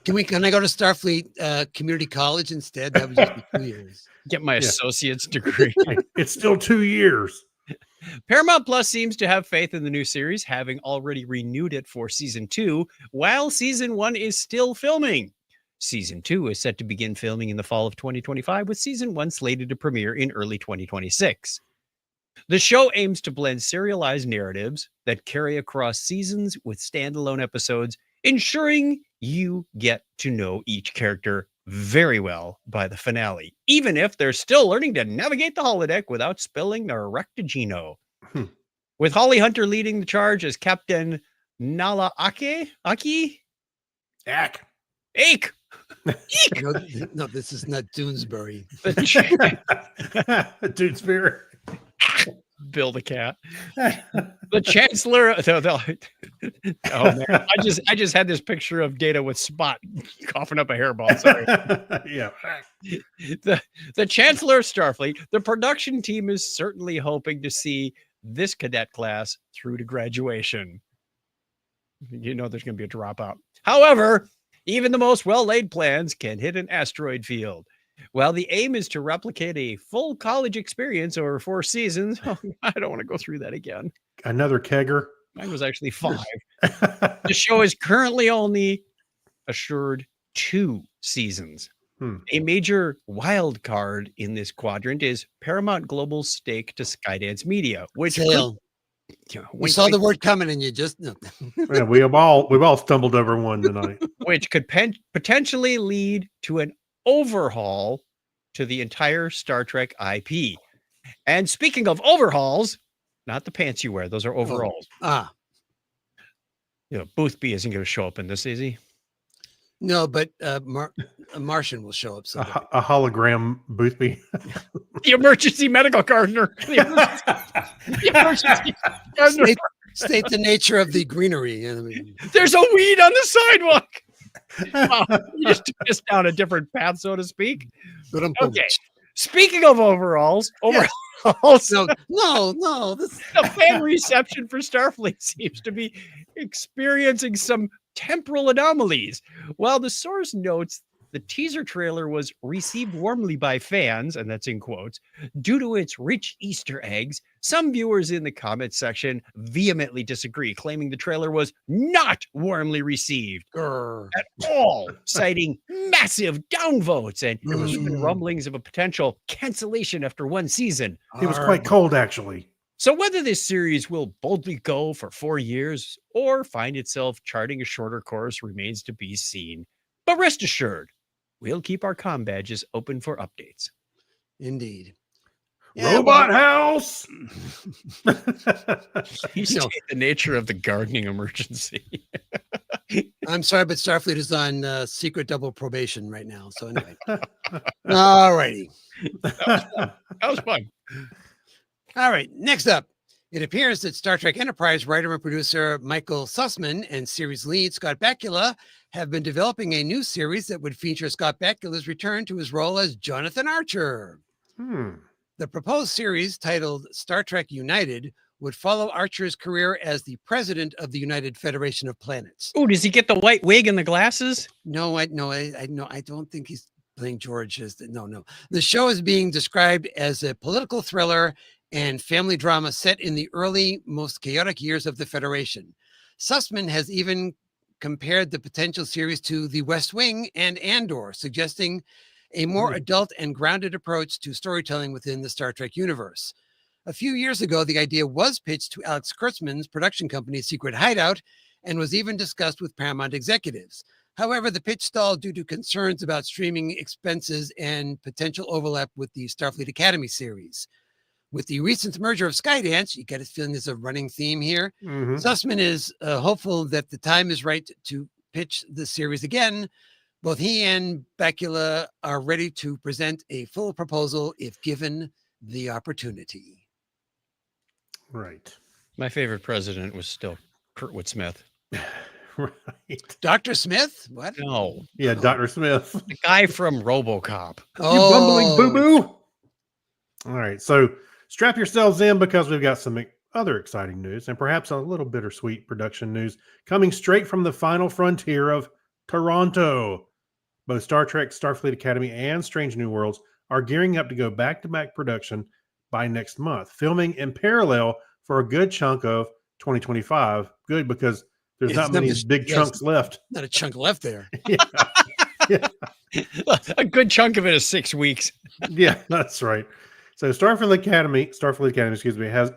Can I go to Starfleet Community College instead? That would just be 2 years. Get my Yeah. associate's degree. Hey, it's still 2 years. Paramount Plus seems to have faith in the new series, having already renewed it for season 2, while season 1 is still filming. Season 2 is set to begin filming in the fall of 2025, with season 1 slated to premiere in early 2026. The show aims to blend serialized narratives that carry across seasons with standalone episodes, ensuring you get to know each character very well by the finale, even if they're still learning to navigate the holodeck without spilling their rectigino. Hmm. With Holly Hunter leading the charge as Captain Nala Aki? Ack. Ake! No, this is not Doonesbury. Dude, spirit. Bill the cat. The Chancellor. Oh man, I just had this picture of Data with Spot coughing up a hairball. Sorry. Yeah. The Chancellor of Starfleet. The production team is certainly hoping to see this cadet class through to graduation. You know there's going to be a dropout. However, even the most well-laid plans can hit an asteroid field. While the aim is to replicate a full college experience over 4 seasons, I don't want to go through that again. Another kegger. Mine was actually 5. The show is currently only assured 2 seasons. A major wild card in this quadrant is Paramount Global's stake to Skydance Media, which Sale. We saw the word coming and you just no. Yeah, we've all stumbled over one tonight. which could potentially lead to an overhaul to the entire Star Trek IP. And speaking of overhauls, not the pants you wear, those are overalls. Ah, Boothby isn't going to show up in this, is he? no, but a Martian will show up. So A hologram Boothby. The emergency medical gardener. The emergency gardener. state the nature of the greenery. I mean, There's a weed on the sidewalk. Wow, you just took us down a different path, so to speak. Okay. Speaking of overalls, No. This, the fan reception for Starfleet seems to be experiencing some temporal anomalies. While the source notes the teaser trailer was received warmly by fans, and that's in quotes, due to its rich Easter eggs, some viewers in the comments section vehemently disagree, claiming the trailer was not warmly received at all, citing massive downvotes and even rumblings of a potential cancellation after 1 season. It was quite cold, actually. So whether this series will boldly go for 4 years or find itself charting a shorter course remains to be seen. But rest assured, we'll keep our comm badges open for updates. indeed. Robot house. You state the nature of the gardening emergency. I'm sorry, but Starfleet is on secret double probation right now. So anyway, all righty. That was fun. All right. Next up, It appears that Star Trek Enterprise writer and producer Michael Sussman and series lead Scott Bakula have been developing a new series that would feature Scott Bakula's return to his role as Jonathan Archer. The proposed series, titled Star Trek United, would follow Archer's career as the president of the United Federation of Planets. Oh, does he get the white wig and the glasses? No, I don't think he's playing George. No. The show is being described as a political thriller and family drama set in the early, most chaotic years of the Federation. Sussman has even compared the potential series to The West Wing and Andor, suggesting a more adult and grounded approach to storytelling within the Star Trek universe. A few years ago, the idea was pitched to Alex Kurtzman's production company, Secret Hideout, and was even discussed with Paramount executives. However, the pitch stalled due to concerns about streaming expenses and potential overlap with the Starfleet Academy series. With the recent merger of Skydance, you get a feeling there's a running theme here. Sussman is hopeful that the time is right to pitch the series again. Both he and Bakula are ready to present a full proposal if given the opportunity. Right. My favorite president was still Kurtwood Smith. Right. Dr. Smith? What? No, Yeah, Dr. Smith. the guy from RoboCop. You bumbling boo-boo. All right, so strap yourselves in because we've got some other exciting news and perhaps a little bittersweet production news coming straight from the final frontier of Toronto. Both Star Trek, Starfleet Academy, and Strange New Worlds are gearing up to go back-to-back production by next month, filming in parallel for a good chunk of 2025. Good, because there's not many big chunks left. Not a chunk left there. Yeah. A good chunk of it is 6 weeks. Yeah, that's right. So Starfleet Academy,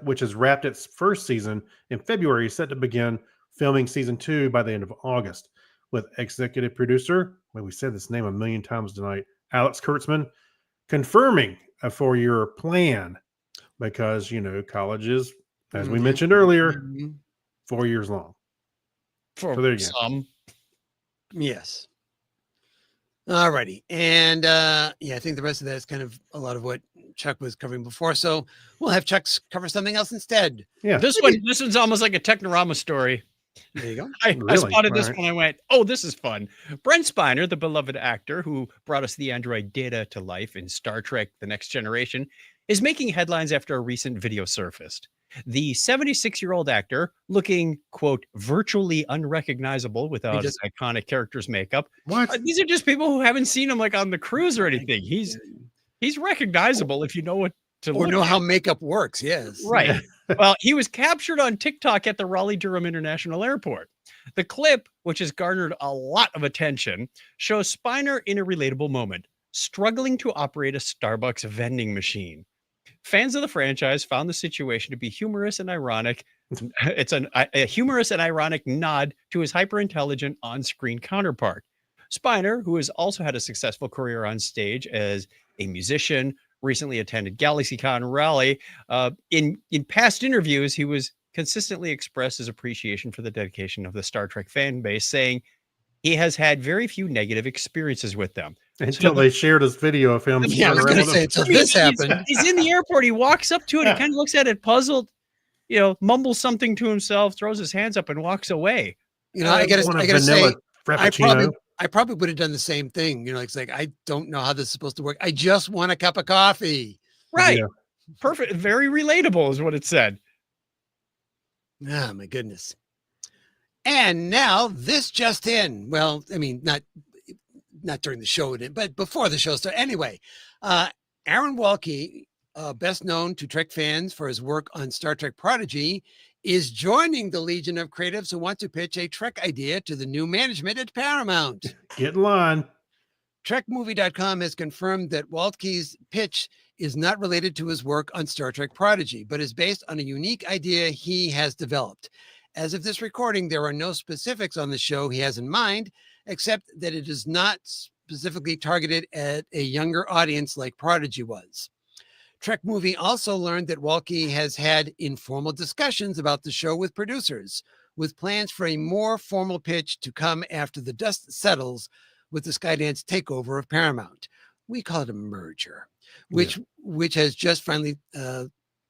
which has wrapped its first season in February, is set to begin filming season 2 by the end of August, with executive producer, well, we said this name a million times tonight, Alex Kurtzman, confirming a 4-year plan because, college is, as we mentioned earlier, 4 years long. For So there you go. some. Yes. All righty. And I think the rest of that is kind of a lot of what Chuck was covering before. So we'll have Chuck cover something else instead. Yeah. This one's almost like a Technorama story. There you go. I Really? spotted this All right. one. I went, oh, this is fun. Brent Spiner, the beloved actor who brought us the android Data to life in Star Trek The Next Generation, is making headlines after a recent video surfaced. The 76-year-old actor, looking, quote, virtually unrecognizable without his iconic character's makeup. What? These are just people who haven't seen him like on the cruise or anything. He's recognizable if you know what to Or look know at. how makeup works. Yes. Right. Well, he was captured on TikTok at the Raleigh-Durham International Airport. The clip, which has garnered a lot of attention, shows Spiner in a relatable moment, struggling to operate a Starbucks vending machine. Fans of the franchise found the situation to be humorous and ironic. It's a humorous and ironic nod to his hyper-intelligent on-screen counterpart. Spiner, who has also had a successful career on stage as a musician, recently attended GalaxyCon Raleigh. In past interviews, he was consistently expressed his appreciation for the dedication of the Star Trek fan base, saying he has had very few negative experiences with them. Until they shared his video of him. Yeah, I was going to say, until this happened. He's in the airport. He walks up to it. He kind of looks at it puzzled, mumbles something to himself, throws his hands up and walks away. I got to say, Frappuccino. I probably would have done the same thing. It's like, I don't know how this is supposed to work. I just want a cup of coffee. Right. Yeah. Perfect. Very relatable is what it said. Ah, my goodness. And now this just in. Well, I mean, not during the show, but before the show started. Anyway, Aaron Walke, best known to Trek fans for his work on Star Trek Prodigy, is joining the legion of creatives who want to pitch a Trek idea to the new management at Paramount. Get in line. TrekMovie.com has confirmed that Waltke's pitch is not related to his work on Star Trek Prodigy, but is based on a unique idea he has developed. As of this recording, there are no specifics on the show he has in mind, except that it is not specifically targeted at a younger audience like Prodigy was. Trek Movie also learned that Walke has had informal discussions about the show with producers, with plans for a more formal pitch to come after the dust settles with the Skydance takeover of Paramount. We call it a merger, which has just finally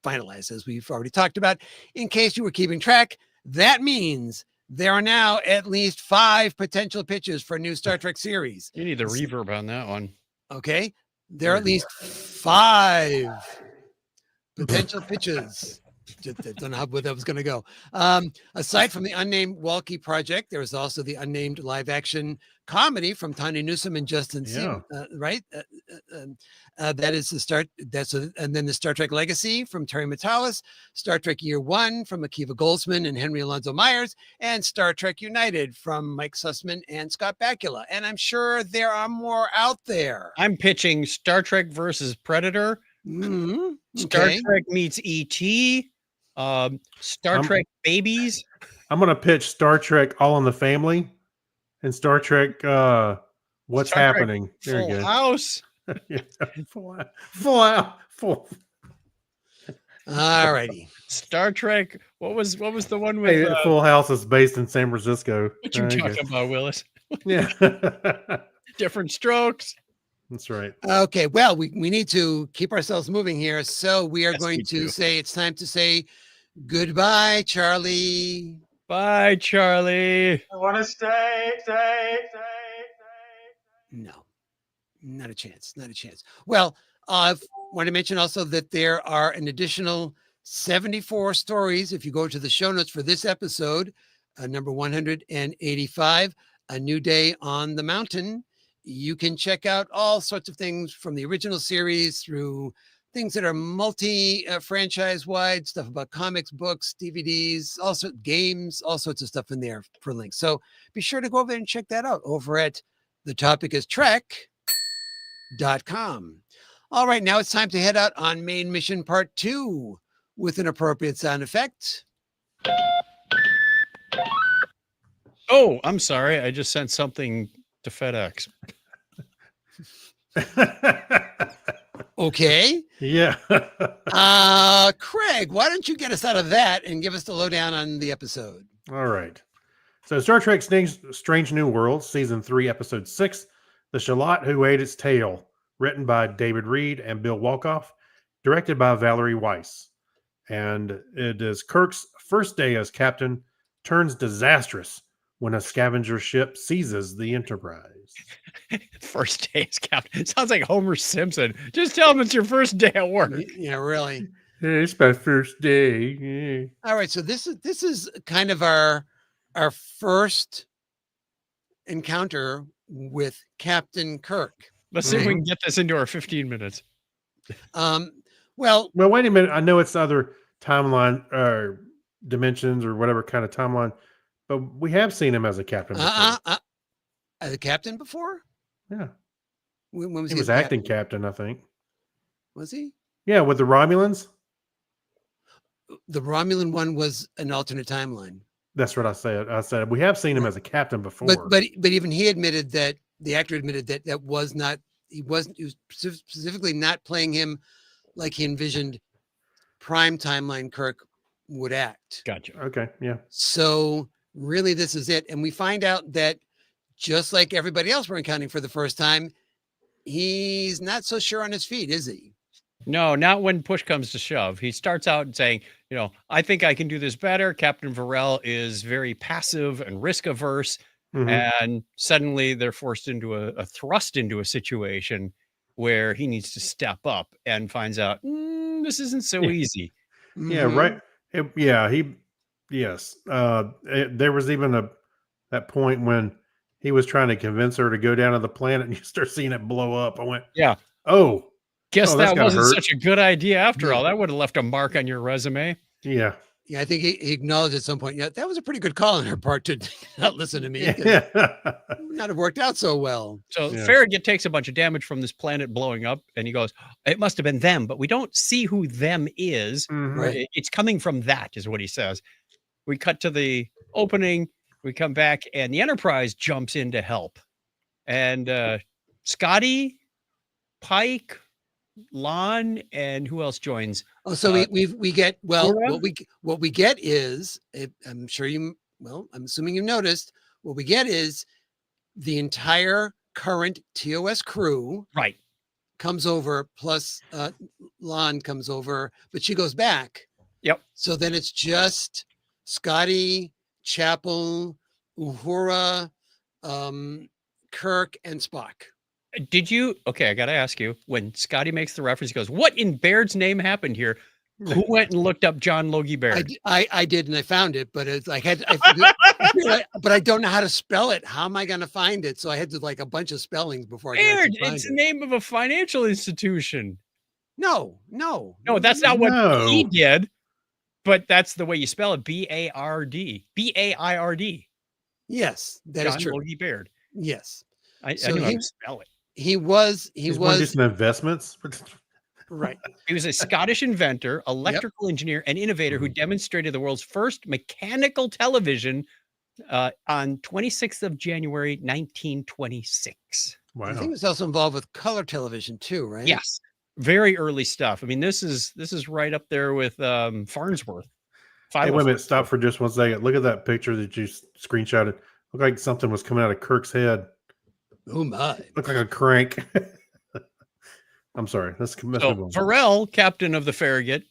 finalized, as we've already talked about. In case you were keeping track, that means there are now at least 5 potential pitches for a new Star Trek series. You need the reverb on that one. Okay. There are at least 5 potential pitches. Just don't know how that was going to go. Aside from the unnamed Walkie project, there is also the unnamed live action comedy from Tanya Newsom and Justin Sim, right? That is the start. And then the Star Trek Legacy from Terry Matalas, Star Trek Year One from Akiva Goldsman and Henry Alonzo Myers, and Star Trek United from Mike Sussman and Scott Bakula. And I'm sure there are more out there. I'm pitching Star Trek versus Predator. Mm-hmm. Star Trek meets ET. Star Trek Babies. I'm gonna pitch Star Trek All in the Family and Star Trek What's Star Trek Happening. There you Full go. House. Yeah, full out. All righty. Star Trek. What was the one with? Hey, Full House is based in San Francisco. What you There you talking about, Willis? Yeah, Different strokes. that's right. Okay, well, we need to keep ourselves moving here. So we are Yes, going we to do. say it's time to say goodbye, Charlie. Bye, Charlie. I want to stay. No, not a chance. Not a chance. Well, I want to mention also that there are an additional 74 stories. If you go to the show notes for this episode, number 185, A New Day on the Mountain, you can check out all sorts of things from the original series through things that are multi-franchise wide, stuff about comics, books, DVDs, also games, all sorts of stuff in there for links. So be sure to go over there and check that out over at thetopicstrek.com. All right, now it's time to head out on main mission part 2 with an appropriate sound effect. Oh, I'm sorry. I just sent something to FedEx. Okay. Yeah. Craig, why don't you get us out of that and give us the lowdown on the episode? All right. So Star Trek Strange New Worlds, Season 3, Episode 6, The Shallot Who Ate Its Tail, written by David Reed and Bill Wolkoff, directed by Valerie Weiss. And it is Kirk's first day as captain turns disastrous when a scavenger ship seizes the Enterprise. First day as captain. Sounds like Homer Simpson. Just tell him it's your first day at work. Yeah, really. Hey, it's my first day. Yeah. All right, so this is kind of our first encounter with Captain Kirk. Let's see if we can get this into our 15 minutes. Well, Well, wait a minute. I know it's other timeline or dimensions or whatever kind of timeline, but we have seen him as a captain before. as a captain before? Yeah. When was He he was a acting captain, I think. Was he? Yeah, with the Romulans. The Romulan one was an alternate timeline. That's what I said. I said we have seen him as a captain before. But even he admitted that the actor admitted that was not he was specifically not playing him like he envisioned prime timeline Kirk would act. Gotcha. Okay, yeah. So really this is it. And we find out that just like everybody else we're encountering for the first time, he's not so sure on his feet, is he? No, not when push comes to shove. He starts out saying, I think I can do this better. Captain Varel is very passive and risk averse. Mhm. And suddenly they're forced into a thrust into a situation where he needs to step up and finds out this isn't so Yeah. easy. Yeah, Mhm. right. Yes. There was even that point when he was trying to convince her to go down to the planet and you start seeing it blow up. I went, Yeah. oh, Guess Oh, that's that gotta wasn't hurt. such a good idea after Yeah. all. That would have left a mark on your resume. yeah. Yeah, I think he acknowledged at some point, yeah, that was a pretty good call on her part to not listen to me. 'Cause Yeah. it would not have worked out so well. So Yeah. Farragut takes a bunch of damage from this planet blowing up, and he goes, "It must have been them, but we don't see who them is. Mhm. Right. It's coming from that," is what he says. We cut to the opening. We come back, and the Enterprise jumps in to help. And Scotty, Pike, Lon, and who else joins? Oh, so we get Uhura? what we get is I'm sure I'm assuming you noticed what we get is the entire current TOS crew Right. comes over, plus Lon comes over, but she goes back. Yep. So then it's just Scotty, Chapel, Uhura, Kirk, and Spock. Did you? Okay, I got to ask you. When Scotty makes the reference, he goes, "What in Baird's name happened here?" Who went and looked up John Logie Baird? I did, and I found it, but it's like but I don't know how to spell it. How am I going to find it? So I had to like a bunch of spellings before I could Baird. actually find It's it. the name of a financial institution. No. No, that's not what he No. did. But that's the way you spell it. B-A-R-D. B-A-I-R-D. Yes, that is John true. Logie Baird. Yes, I So knew how he- to spell it. he was He's want to do was some investments. right. He was a Scottish inventor, electrical engineer, and innovator who demonstrated the world's first mechanical television on 26th of January, 1926. Wow. I think he was also involved with color television too, right? Yes. Very early stuff. I mean, this is right up there with Farnsworth. Hey, wait a minute. Stop for just 1 second. Look at that picture that you screenshotted. Looked like something was coming out of Kirk's head. Oh my. Looked like a crank. I'm sorry. Let's So move on. Farrell, captain of the Farragut,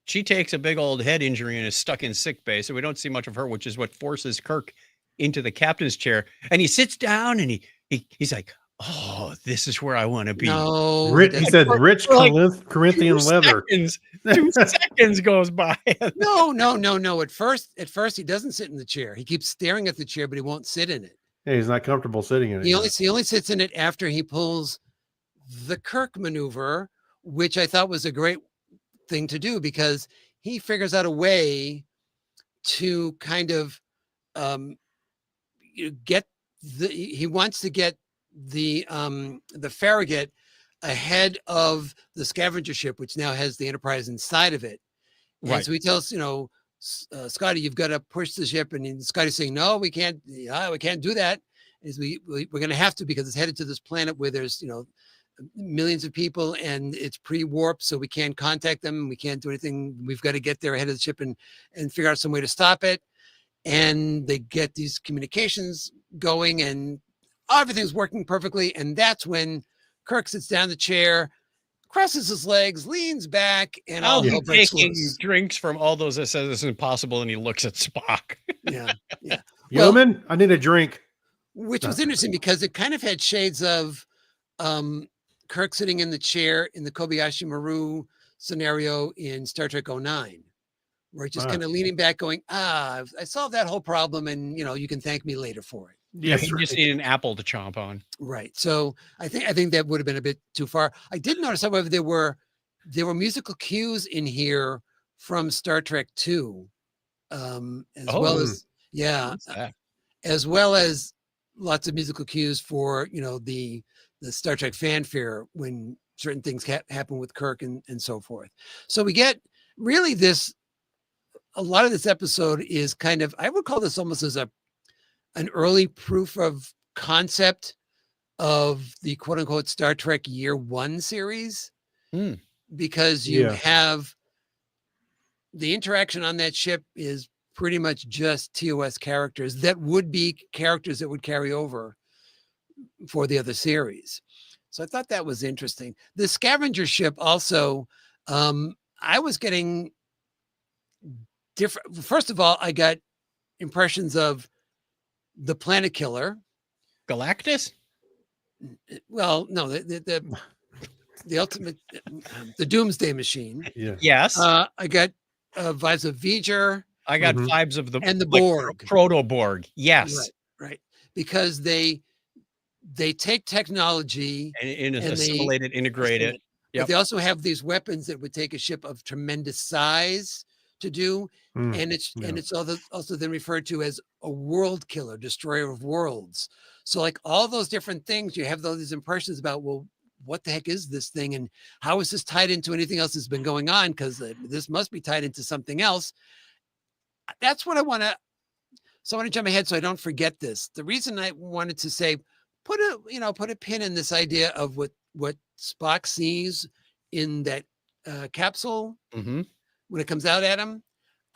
she takes a big old head injury and is stuck in sick bay. So we don't see much of her, which is what forces Kirk into the captain's chair. And he sits down and he's like, "Oh, this is where I want to be." No, He said rich for like Corinthian 2 leather. seconds, 2 seconds goes by. no. At first, he doesn't sit in the chair. He keeps staring at the chair, but he won't sit in it. Yeah, he's not comfortable sitting in it. He only sits in it after he pulls the Kirk maneuver, which I thought was a great thing to do because he figures out a way to kind of get he wants to get the Farragut ahead of the scavenger ship, which now has the Enterprise inside of it. And Right. so he tells, Scotty, you've got to push the ship. And Scotty's saying, no, we can't. We can't do that. Is we're going to have to because it's headed to this planet where there's, millions of people and it's pre-warp. So we can't contact them. We can't do anything. We've got to get there ahead of the ship and figure out some way to stop it. And they get these communications going and everything's working perfectly. And that's when Kirk sits down in the chair, crosses his legs, leans back, and all hell He's breaks taking loose. drinks from all those that says it's impossible, and he looks at Spock. Yeah. Well- Yeoman, I need a drink. Which was interesting because it kind of had shades of Kirk sitting in the chair in the Kobayashi Maru scenario in Star Trek 09, where he's just Wow. kind of leaning back going, I solved that whole problem and, you can thank me later for it. Yeah, Yes, he just need an apple to chomp on. Right. So I think that would have been a bit too far. I did notice, however, there were musical cues in here from Star Trek 2, as well as What's that? as well as lots of musical cues for the Star Trek fanfare when certain things happen with Kirk and so forth. So we get really a lot of this episode is kind of, I would call this almost as an early proof of concept of the quote unquote Star Trek Year One series, because you Yeah. have the interaction on that ship is pretty much just TOS characters that would be characters that would carry over for the other series. So I thought that was interesting. The scavenger ship also, I was getting different. First of all, I got impressions of the Planet Killer. Galactus? Well, no, the ultimate, the Doomsday Machine. Yeah. Yes. I got vibes of V'ger I got Mhm. vibes of the and the like, Borg. Proto-Borg. Yes. Right. Because they take technology And And they assimilate it, integrate it. but Yep. they also have these weapons that would take a ship of tremendous size to do. Mm. And it's yeah. also then referred to as a world killer, destroyer of worlds. So like all those different things, you have these impressions about, well, what the heck is this thing? And how is this tied into anything else that's been going on? Because this must be tied into something else. That's what I want to. So I want to jump ahead so I don't forget this. The reason I wanted to say, put a pin in this idea of what Spock sees in that capsule Mm-hmm. when it comes out at him.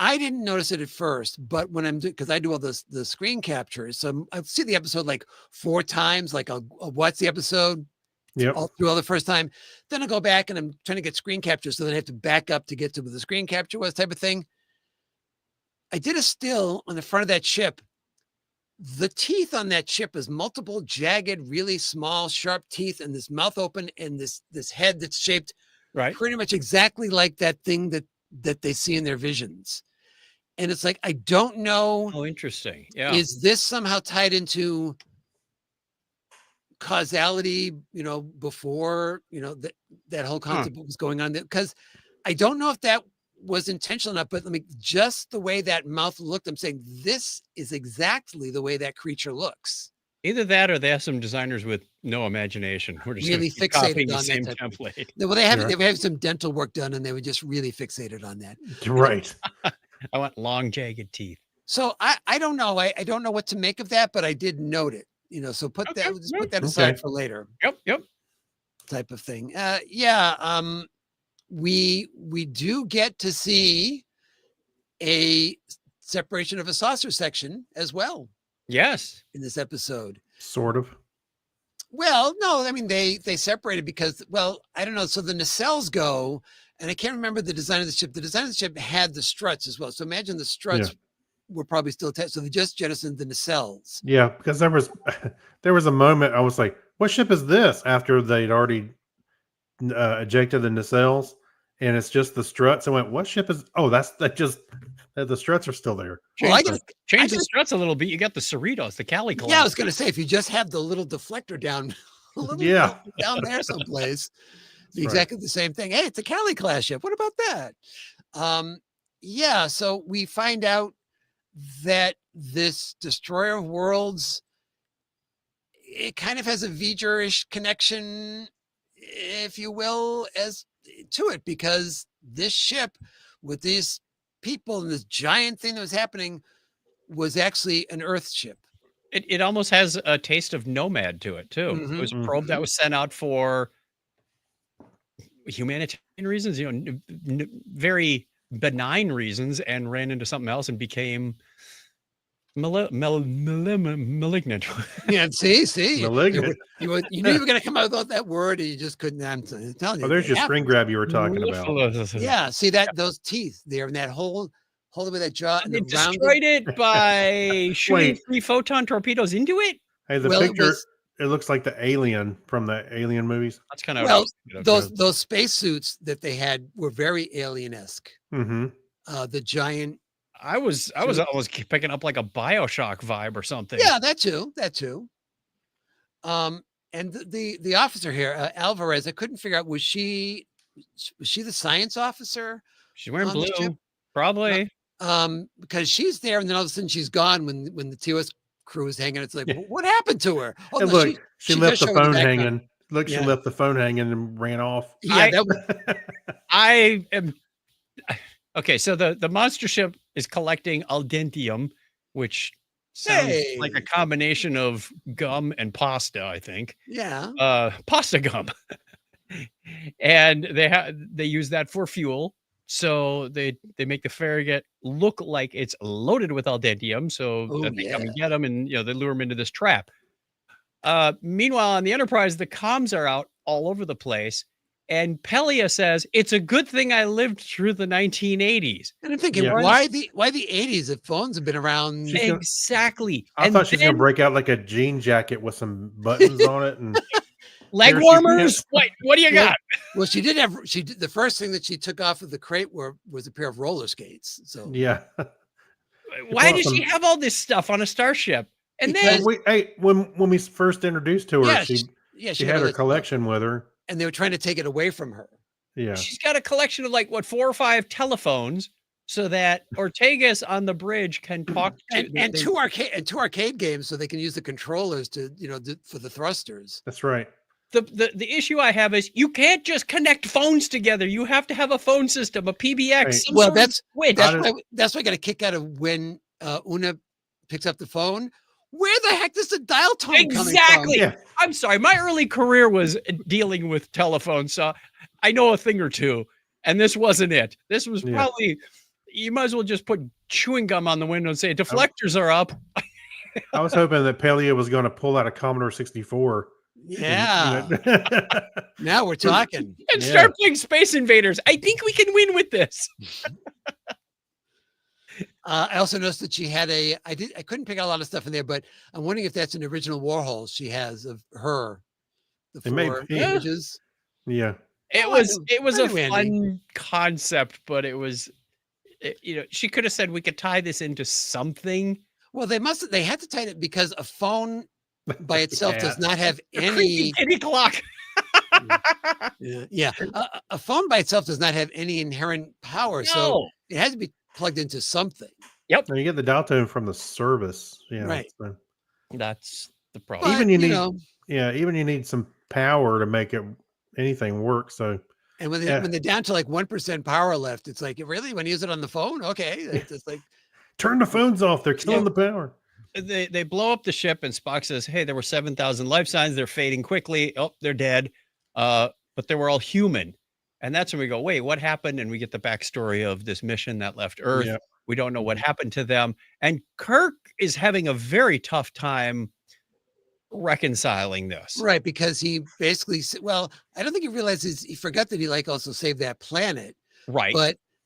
I didn't notice it at first, but when I'm doing, because I do all the screen captures, so I see the episode like 4 times. Like I'll watch the episode, Yep. all through all the first time. Then I go back and I'm trying to get screen capture, so then I have to back up to get to where the screen capture was, type of thing. I did a still on the front of that ship. The teeth on that ship is multiple jagged, really small, sharp teeth, and this mouth open, and this head that's shaped Right. pretty much exactly like that thing that they see in their visions. And it's like, I don't know, Oh, interesting. Yeah. is this somehow tied into causality, before, that whole concept was going on? Because I don't know if that was intentional enough, but just the way that mouth looked, I'm saying this is exactly the way that creature looks. Either that or they have some designers with no imagination. We're just Really really fixated copying the on that same type of- template. Well, they Yeah. have some dental work done, and they were just really fixated on that. Right. I want long, jagged teeth. So I don't know. I don't know what to make of that, but I did note it. So put Okay, that, just put that okay. aside for later, Yep. type of thing. We do get to see a separation of a saucer section as well Yes. in this episode. Sort of. Well, no, I mean they separated because, well, I don't know. So the nacelles go, and I can't remember the design of the ship. The design of the ship had the struts as well. So imagine the struts were probably still attached. So they just jettisoned the nacelles. Yeah, because there was a moment I was like, "What ship is this?" After they'd already ejected the nacelles, and it's just the struts. I went, "What ship is?" Oh, the struts are still there. Well, I Change, guess, change the just- struts a little bit. You got the Cerritos, the Cali yeah, I was going to say, if you just have the little deflector down, Yeah. down there someplace, That's right. exactly the same thing. Hey, it's a Cali class ship. What about that? Yeah. So we find out that this Destroyer of Worlds, it kind of has a V'ger-ish connection, if you will, as to it, because this ship with these people and this giant thing that was happening was actually an Earth ship. It almost has a taste of Nomad to it too. It was a probe that was sent out for humanitarian reasons, very benign reasons, and ran into something else and became malignant. Yeah, see, Malignant. you knew you were going to come out without that word, and you just couldn't. I'm telling you. Oh, there's it your happened. screen grab you were talking about. Yeah, see those teeth there and that whole with that jaw and They the rounded. destroyed it by shooting Wait. 3 photon torpedoes into it. Hey, the Well, it picture, was- it looks like the alien from the Alien movies. That's kind of Well, those spacesuits that they had were very alien-esque. Mm-hmm. The giant. I was almost picking up like a BioShock vibe or something. Yeah, that too. And the officer here, Alvarez, I couldn't figure out, was she the science officer? She's wearing on the ship? blue, probably. Because she's there, and then all of a sudden she's gone when the TOS crew is hanging. It's like, what happened to her? Oh, And no, look, she does left the show in the phone background. hanging. Look, she Yeah. left the phone hanging and ran off. Yeah, that was, I am okay. So the monster ship is collecting aldentium, which sounds like a Hey. combination of gum and pasta. I think yeah. pasta gum, and they use that for fuel. So they make the Farragut look like it's loaded with aldentium, so Oh, that they come yeah. and get them, and they lure them into this trap. Meanwhile, on the Enterprise, the comms are out all over the place, and Pelia says it's a good thing I lived through the 1980s. And I'm thinking, Yeah. why the 80s if phones have been around? She's gonna- Exactly. I And thought she was then gonna break out like a jean jacket with some buttons on it, and leg Here she warmers. is. What do you Well, got? Well, she did have. She did, the first thing that she took off of the crate was a pair of roller skates. So yeah. Why bought does she some- have all this stuff on a starship? And Because- then When we first introduced to her, yeah, she she had all her that stuff, collection with her. and they were trying to take it away from her. Yeah. she's got a collection of like 4 or 5 telephones, so that Ortegas on the bridge can talk to And they- two arcade games, so they can use the controllers to for the thrusters. That's right. the issue I have is you can't just connect phones together. You have to have a phone system, a PBX. Right. some Well, sort of switch. That's why I got a kick out of when Una picks up the phone. Where the heck does the dial tone Exactly. Yeah. I'm sorry. My early career was dealing with telephones, so I know a thing or two. And this wasn't it. This was Yeah. probably, you might as well just put chewing gum on the window and say deflectors are up. I was hoping that Pelia was going to pull out a Commodore 64 Yeah. You know? Now we're talking. And Yeah. start playing Space Invaders. I think we can win with this. I also noticed that she had I couldn't pick out a lot of stuff in there, but I'm wondering if that's an original Warhol she has of her. The It may 4 be. images. It Oh, was I a knew Andy. fun concept, but she could have said we could tie this into something. Well, they had to tighten it because a phone by itself does Yeah. not have A creepy any. kitty clock. Yeah. A phone by itself does not have any inherent power. So No. it has to be plugged into something. No, you get the dial tone from the service. Yeah. Right. So- That's the problem. But, Even you need- know, even you need some power to make anything work. So and when Yeah. they're down to like 1% power left, it's like, really, when you use it on the phone? Okay. It's just like, turn the phones off. They're killing the power. They blow up the ship, and Spock says, "Hey, there were 7,000 life signs. They're fading quickly. Oh, they're dead. But they were all human." And that's when we go, "Wait, what happened?" And we get the backstory of this mission that left Earth. Yeah. We don't know what happened to them. And Kirk is having a very tough time reconciling this. right. Because he basically, well, I don't think he realizes he forgot that he also saved that planet. Right.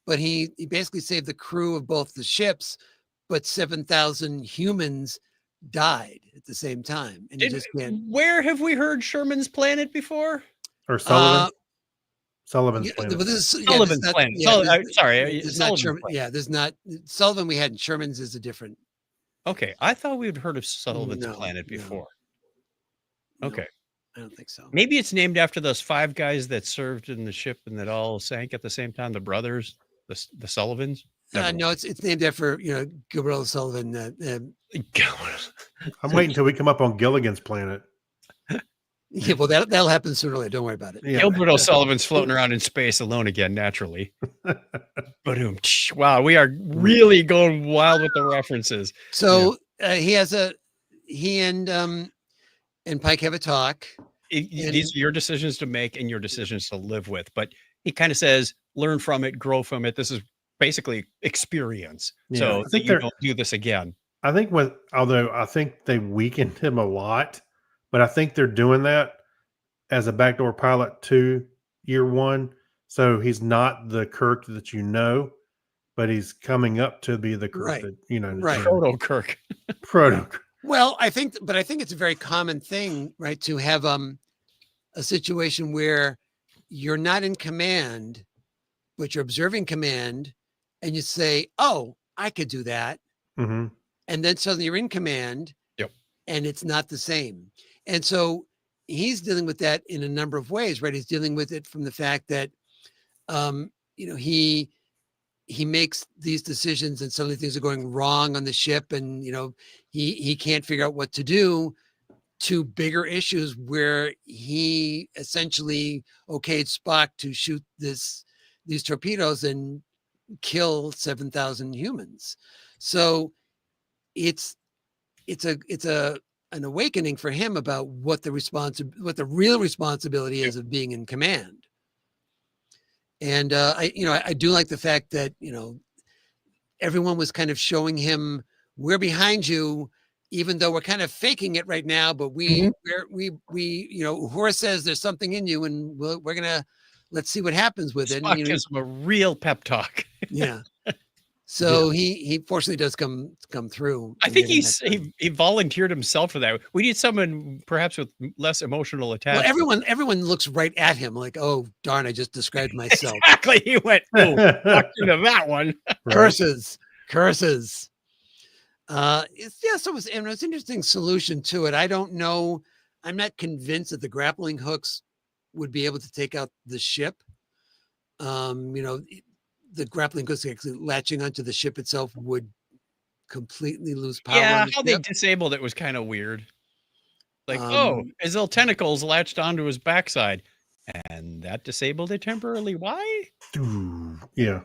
But he basically saved the crew of both the ships, but 7,000 humans died at the same time. And you just can't. Where have we heard Sherman's planet before? Or Sullivan. Uh, Sullivan's Yeah, planet. but this is- Sullivan's this is not- planet. yeah, this- Sorry, this is not Sullivan's Sherman. planet. Yeah, there's not Sullivan. We had Sherman's is a different. Okay, I thought we'd heard of Sullivan's No, planet no. before. no, Okay, I don't think so. maybe it's named after those 5 guys that served in the ship and that all sank at the same time. The brothers, the Sullivans. Never No, it's named after Gabriel Sullivan. mind. I'm waiting until we come up on Gilligan's planet. Yeah, well, that'll happen sooner or later. Don't worry about it. Yeah. Gilbert O'Sullivan's floating around in space alone again, naturally. Boom! Wow, we are really going wild with the references. So he and Pike have a talk. These are your decisions to make and your decisions to live with. But he kind of says, learn from it, grow from it. This is basically experience. Yeah, So I that think you they're- don't do this again. I think although I think they weakened him a lot, but I think they're doing that as a backdoor pilot to year 1. So he's not the Kirk that but he's coming up to be the Kirk Right. that Right. Proto Kirk. Proto. Well, I think it's a very common thing, right, to have a situation where you're not in command, but you're observing command, and you say, "Oh, I could do that," Hmm. and then suddenly you're in command. Yep. And it's not the same. And so he's dealing with that in a number of ways, right? He's dealing with it from the fact that, he makes these decisions and suddenly things are going wrong on the ship, and he can't figure out what to do, to bigger issues where he essentially okayed Spock to shoot these torpedoes and kill 7,000 humans. So it's an awakening for him about what the real responsibility is of being in command. And I do like the fact that everyone was kind of showing him, we're behind you, even though we're kind of faking it right now. But we Uhura says there's something in you, and we're gonna let's see what happens with it. Spock And, gives him a real pep talk. yeah. So he fortunately does come through. I and think getting that done. he volunteered himself for that. We need someone perhaps with less emotional Well, attachment. everyone looks right at him like, oh darn, I just described myself. Exactly. He went, oh, walked into that one. Curses. So it was an interesting solution to it. I don't know. I'm not convinced that the grappling hooks would be able to take out the ship. The grappling hooks actually latching onto the ship itself would completely lose power. Yeah, on the how they ship. disabled it was kind of weird. Like, Um, his little tentacles latched onto his backside, and that disabled it temporarily. Why? Yeah.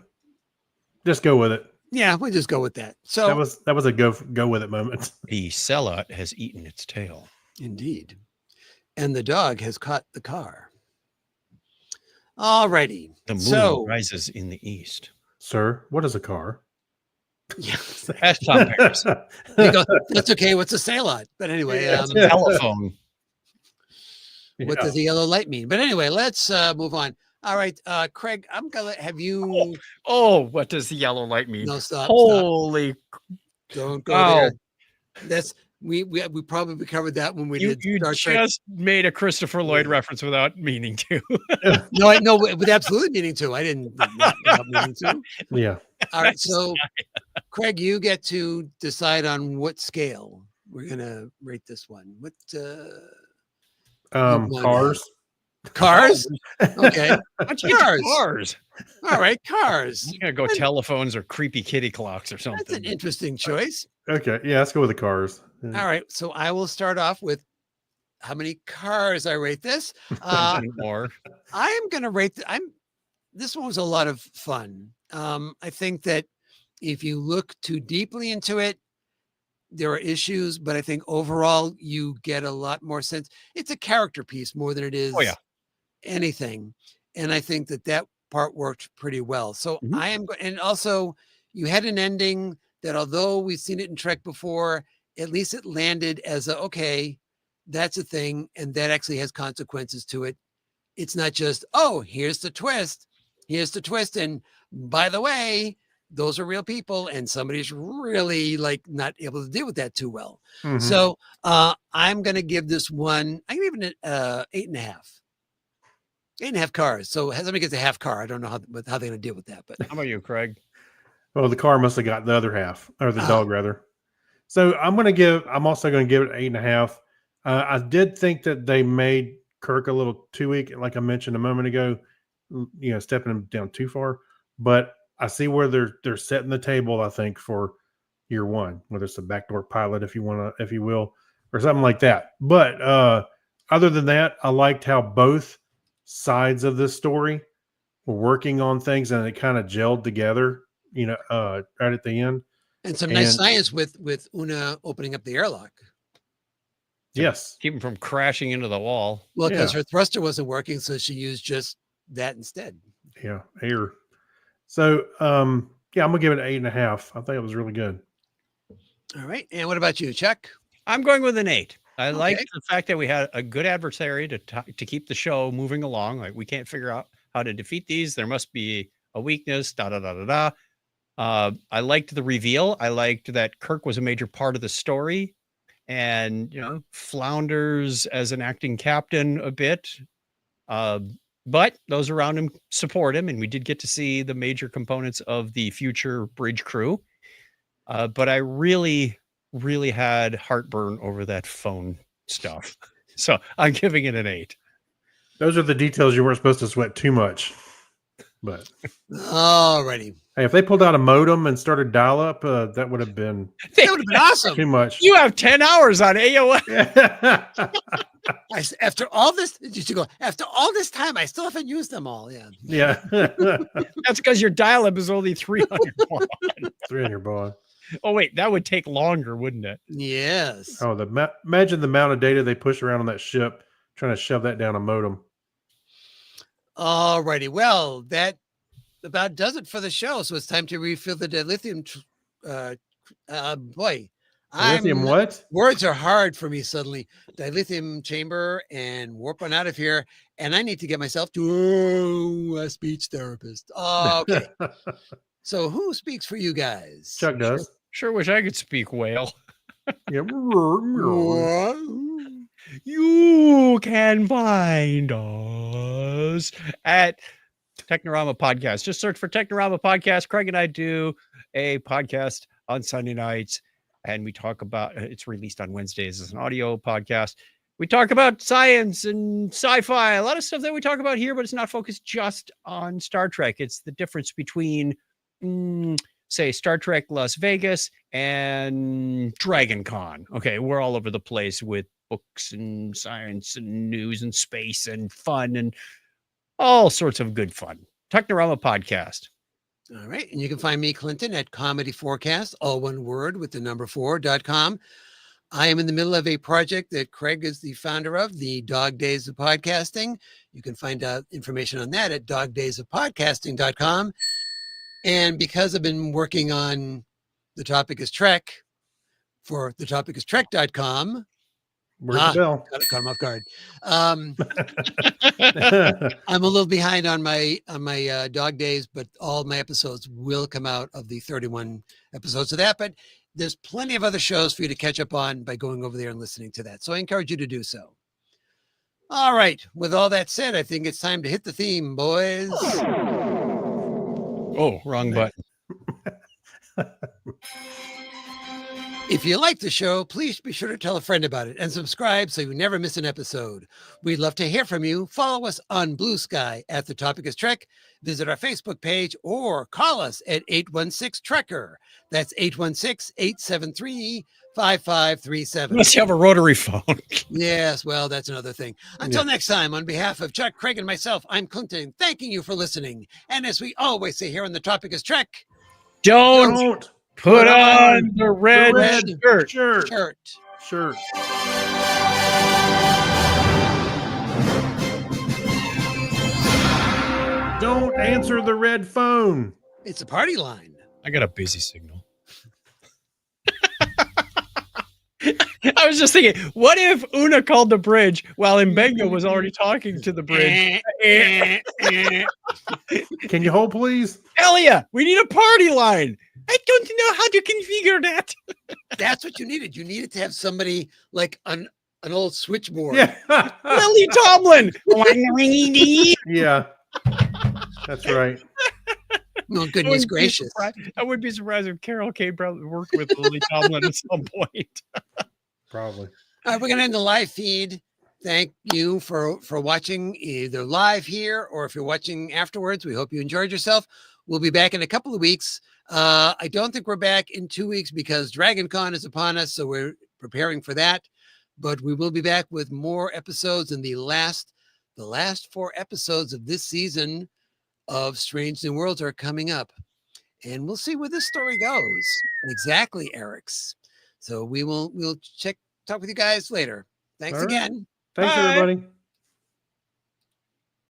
Just go with it. Yeah, we'll just go with that. So That was a go with it moment. The Sellout has eaten its tail. indeed. And the dog has caught the car. All righty. The moon So rises in the east. Sir, what is a car? yeah, Ask Tom Paris. he goes, that's okay. What's a sailot? But anyway, That's a telephone. What Yeah. does the yellow light mean? But anyway, let's move on. All right, Craig, I'm gonna have you. Oh, what does the yellow light mean? No, stop. Holy Don't go wow. there. That's we probably covered that when we You did Star Trek. just made a Christopher Lloyd reference without meaning to. No, I know with absolute meaning to. I didn't not without meaning to. Yeah. All right, so Craig, you get to decide on what scale we're gonna rate this one. What want Cars. cars? Okay, Why'd you get Cars. cars? all right, cars. I'm gonna go telephones or creepy kitty clocks or That's an something. interesting choice. Okay. Yeah. Let's go with the cars. Yeah. All right, so I will start off with how many cars I rate this. Uh, More. I am going to rate. This one was a lot of fun. I think that if you look too deeply into it, there are issues, but I think overall you get a lot more sense. It's a character piece more than it is yeah. anything, and I think that part worked pretty well. So Mhm. I am, and also you had an ending that, although we've seen it in Trek before, at least it landed as a okay, that's a thing, and that actually has consequences to it. It's not just, oh, here's the twist, and by the way, those are real people, and somebody's really like not able to deal with that too well. Mhm. So I'm going to give this one, I'm going to give it 8.5. 8.5 cars. So somebody gets a half car. I don't know how they're going to deal with that, but How about you, Craig? Well, the car must have got the other half, or the Ah. dog rather. So I'm also going to give it 8.5. I did think that they made Kirk a little too weak, like I mentioned a moment ago. Stepping him down too far. But I see where they're setting the table. I think for year one, whether it's a backdoor pilot, if you will, or something like that. But other than that, I liked how both sides of this story were working on things, and it kind of gelled together. Right at the end. and some nice And- science with Una opening up the airlock. Yes. Keep him from crashing into the wall. Well, because Yeah. her thruster wasn't working, so she used just that instead. Yeah. Air. So yeah, I'm gonna give it 8.5. I think it was really good. All right. And what about you, Chuck? I'm going with an 8. I like Okay. the fact that we had a good adversary to keep the show moving along. Like, we can't figure out how to defeat these. There must be a weakness. Da da da da da. I liked the reveal. I liked that Kirk was a major part of the story, and flounders as an acting captain a bit. But those around him support him, and we did get to see the major components of the future bridge crew. But I really, really had heartburn over that phone stuff. So I'm giving it an 8. Those are the details you weren't supposed to sweat too much. But All righty. hey, if they pulled out a modem and started dial up, that would have been That would have been awesome. too much. You have 10 hours on AOL. After all this, after all this time, I still haven't used them all. Yeah. Yeah. That's because your dial-up is only 300 baud. 300 baud. Oh, wait, that would take longer, wouldn't it? Yes. Oh, imagine the amount of data they push around on that ship trying to shove that down a modem. All righty. Well, that about does it for the show. So it's time to refill the dilithium. Boy, Lithium what? words are hard for me suddenly. Dilithium chamber and warp on out of here. And I need to get myself to a speech therapist. Okay. So who speaks for you guys? Chuck does. Sure wish I could speak whale. Yeah. You can find us at Technorama Podcast. Just search for Technorama Podcast. Craig and I do a podcast on Sunday nights, and we talk about it's released on Wednesdays as an audio podcast. We talk about science and sci-fi, a lot of stuff that we talk about here, but it's not focused just on Star Trek. It's the difference between, say, Star Trek Las Vegas and Dragon Con. Okay, we're all over the place with books and science and news and space and fun and all sorts of good fun. Technorama Podcast. All right. And you can find me, Clinton, at Comedy Forecast, all one word with the number 4.com. I am in the middle of a project that Craig is the founder of, the Dog Days of Podcasting. You can find out information on that at dogdaysofpodcasting.com. And because I've been working on The Topic is Trek for thetopicistrek.com, Where's Ah, the caught him off guard. bell? I'm a little behind on my dog days, but all my episodes will come out of the 31 episodes of that. But there's plenty of other shows for you to catch up on by going over there and listening to that. So I encourage you to do so. All right. With all that said, I think it's time to hit the theme, boys. Oh, wrong button. If you like the show, please be sure to tell a friend about it and subscribe so you never miss an episode. We'd love to hear from you. Follow us on Blue Sky at The Topic is Trek. Visit our Facebook page or call us at 816-TREKKER. That's 816-873-5537. Unless you have a rotary phone. Yes, well, that's another thing. Until next time, on behalf of Chuck, Craig, and myself, I'm Clinton, thanking you for listening. And as we always say here on The Topic is Trek, Don't put on the red shirt. Shirt. Don't answer the red phone. it's a party line. I got a busy signal. I was just thinking, what if Una called the bridge while Mbenga was already talking to the bridge? Can you hold, please? Elia, we need a party line. I don't know how to configure that. That's what you needed. You needed to have somebody like an old switchboard. Yeah. Lily Tomlin. Yeah. That's right. Oh, goodness gracious. I would be surprised if Carol K. Brown worked with Lily Tomlin at some point. Probably. All right, we're going to end the live feed. Thank you for watching either live here or if you're watching afterwards. We hope you enjoyed yourself. We'll be back in a couple of weeks. I don't think we're back in 2 weeks because Dragon Con is upon us, so we're preparing for that. But we will be back with more episodes, and the last 4 episodes of this season of Strange New Worlds are coming up. And we'll see where this story goes. Exactly, Eric's. So we'll talk with you guys later. Thanks All right. again. Thanks, Bye. everybody.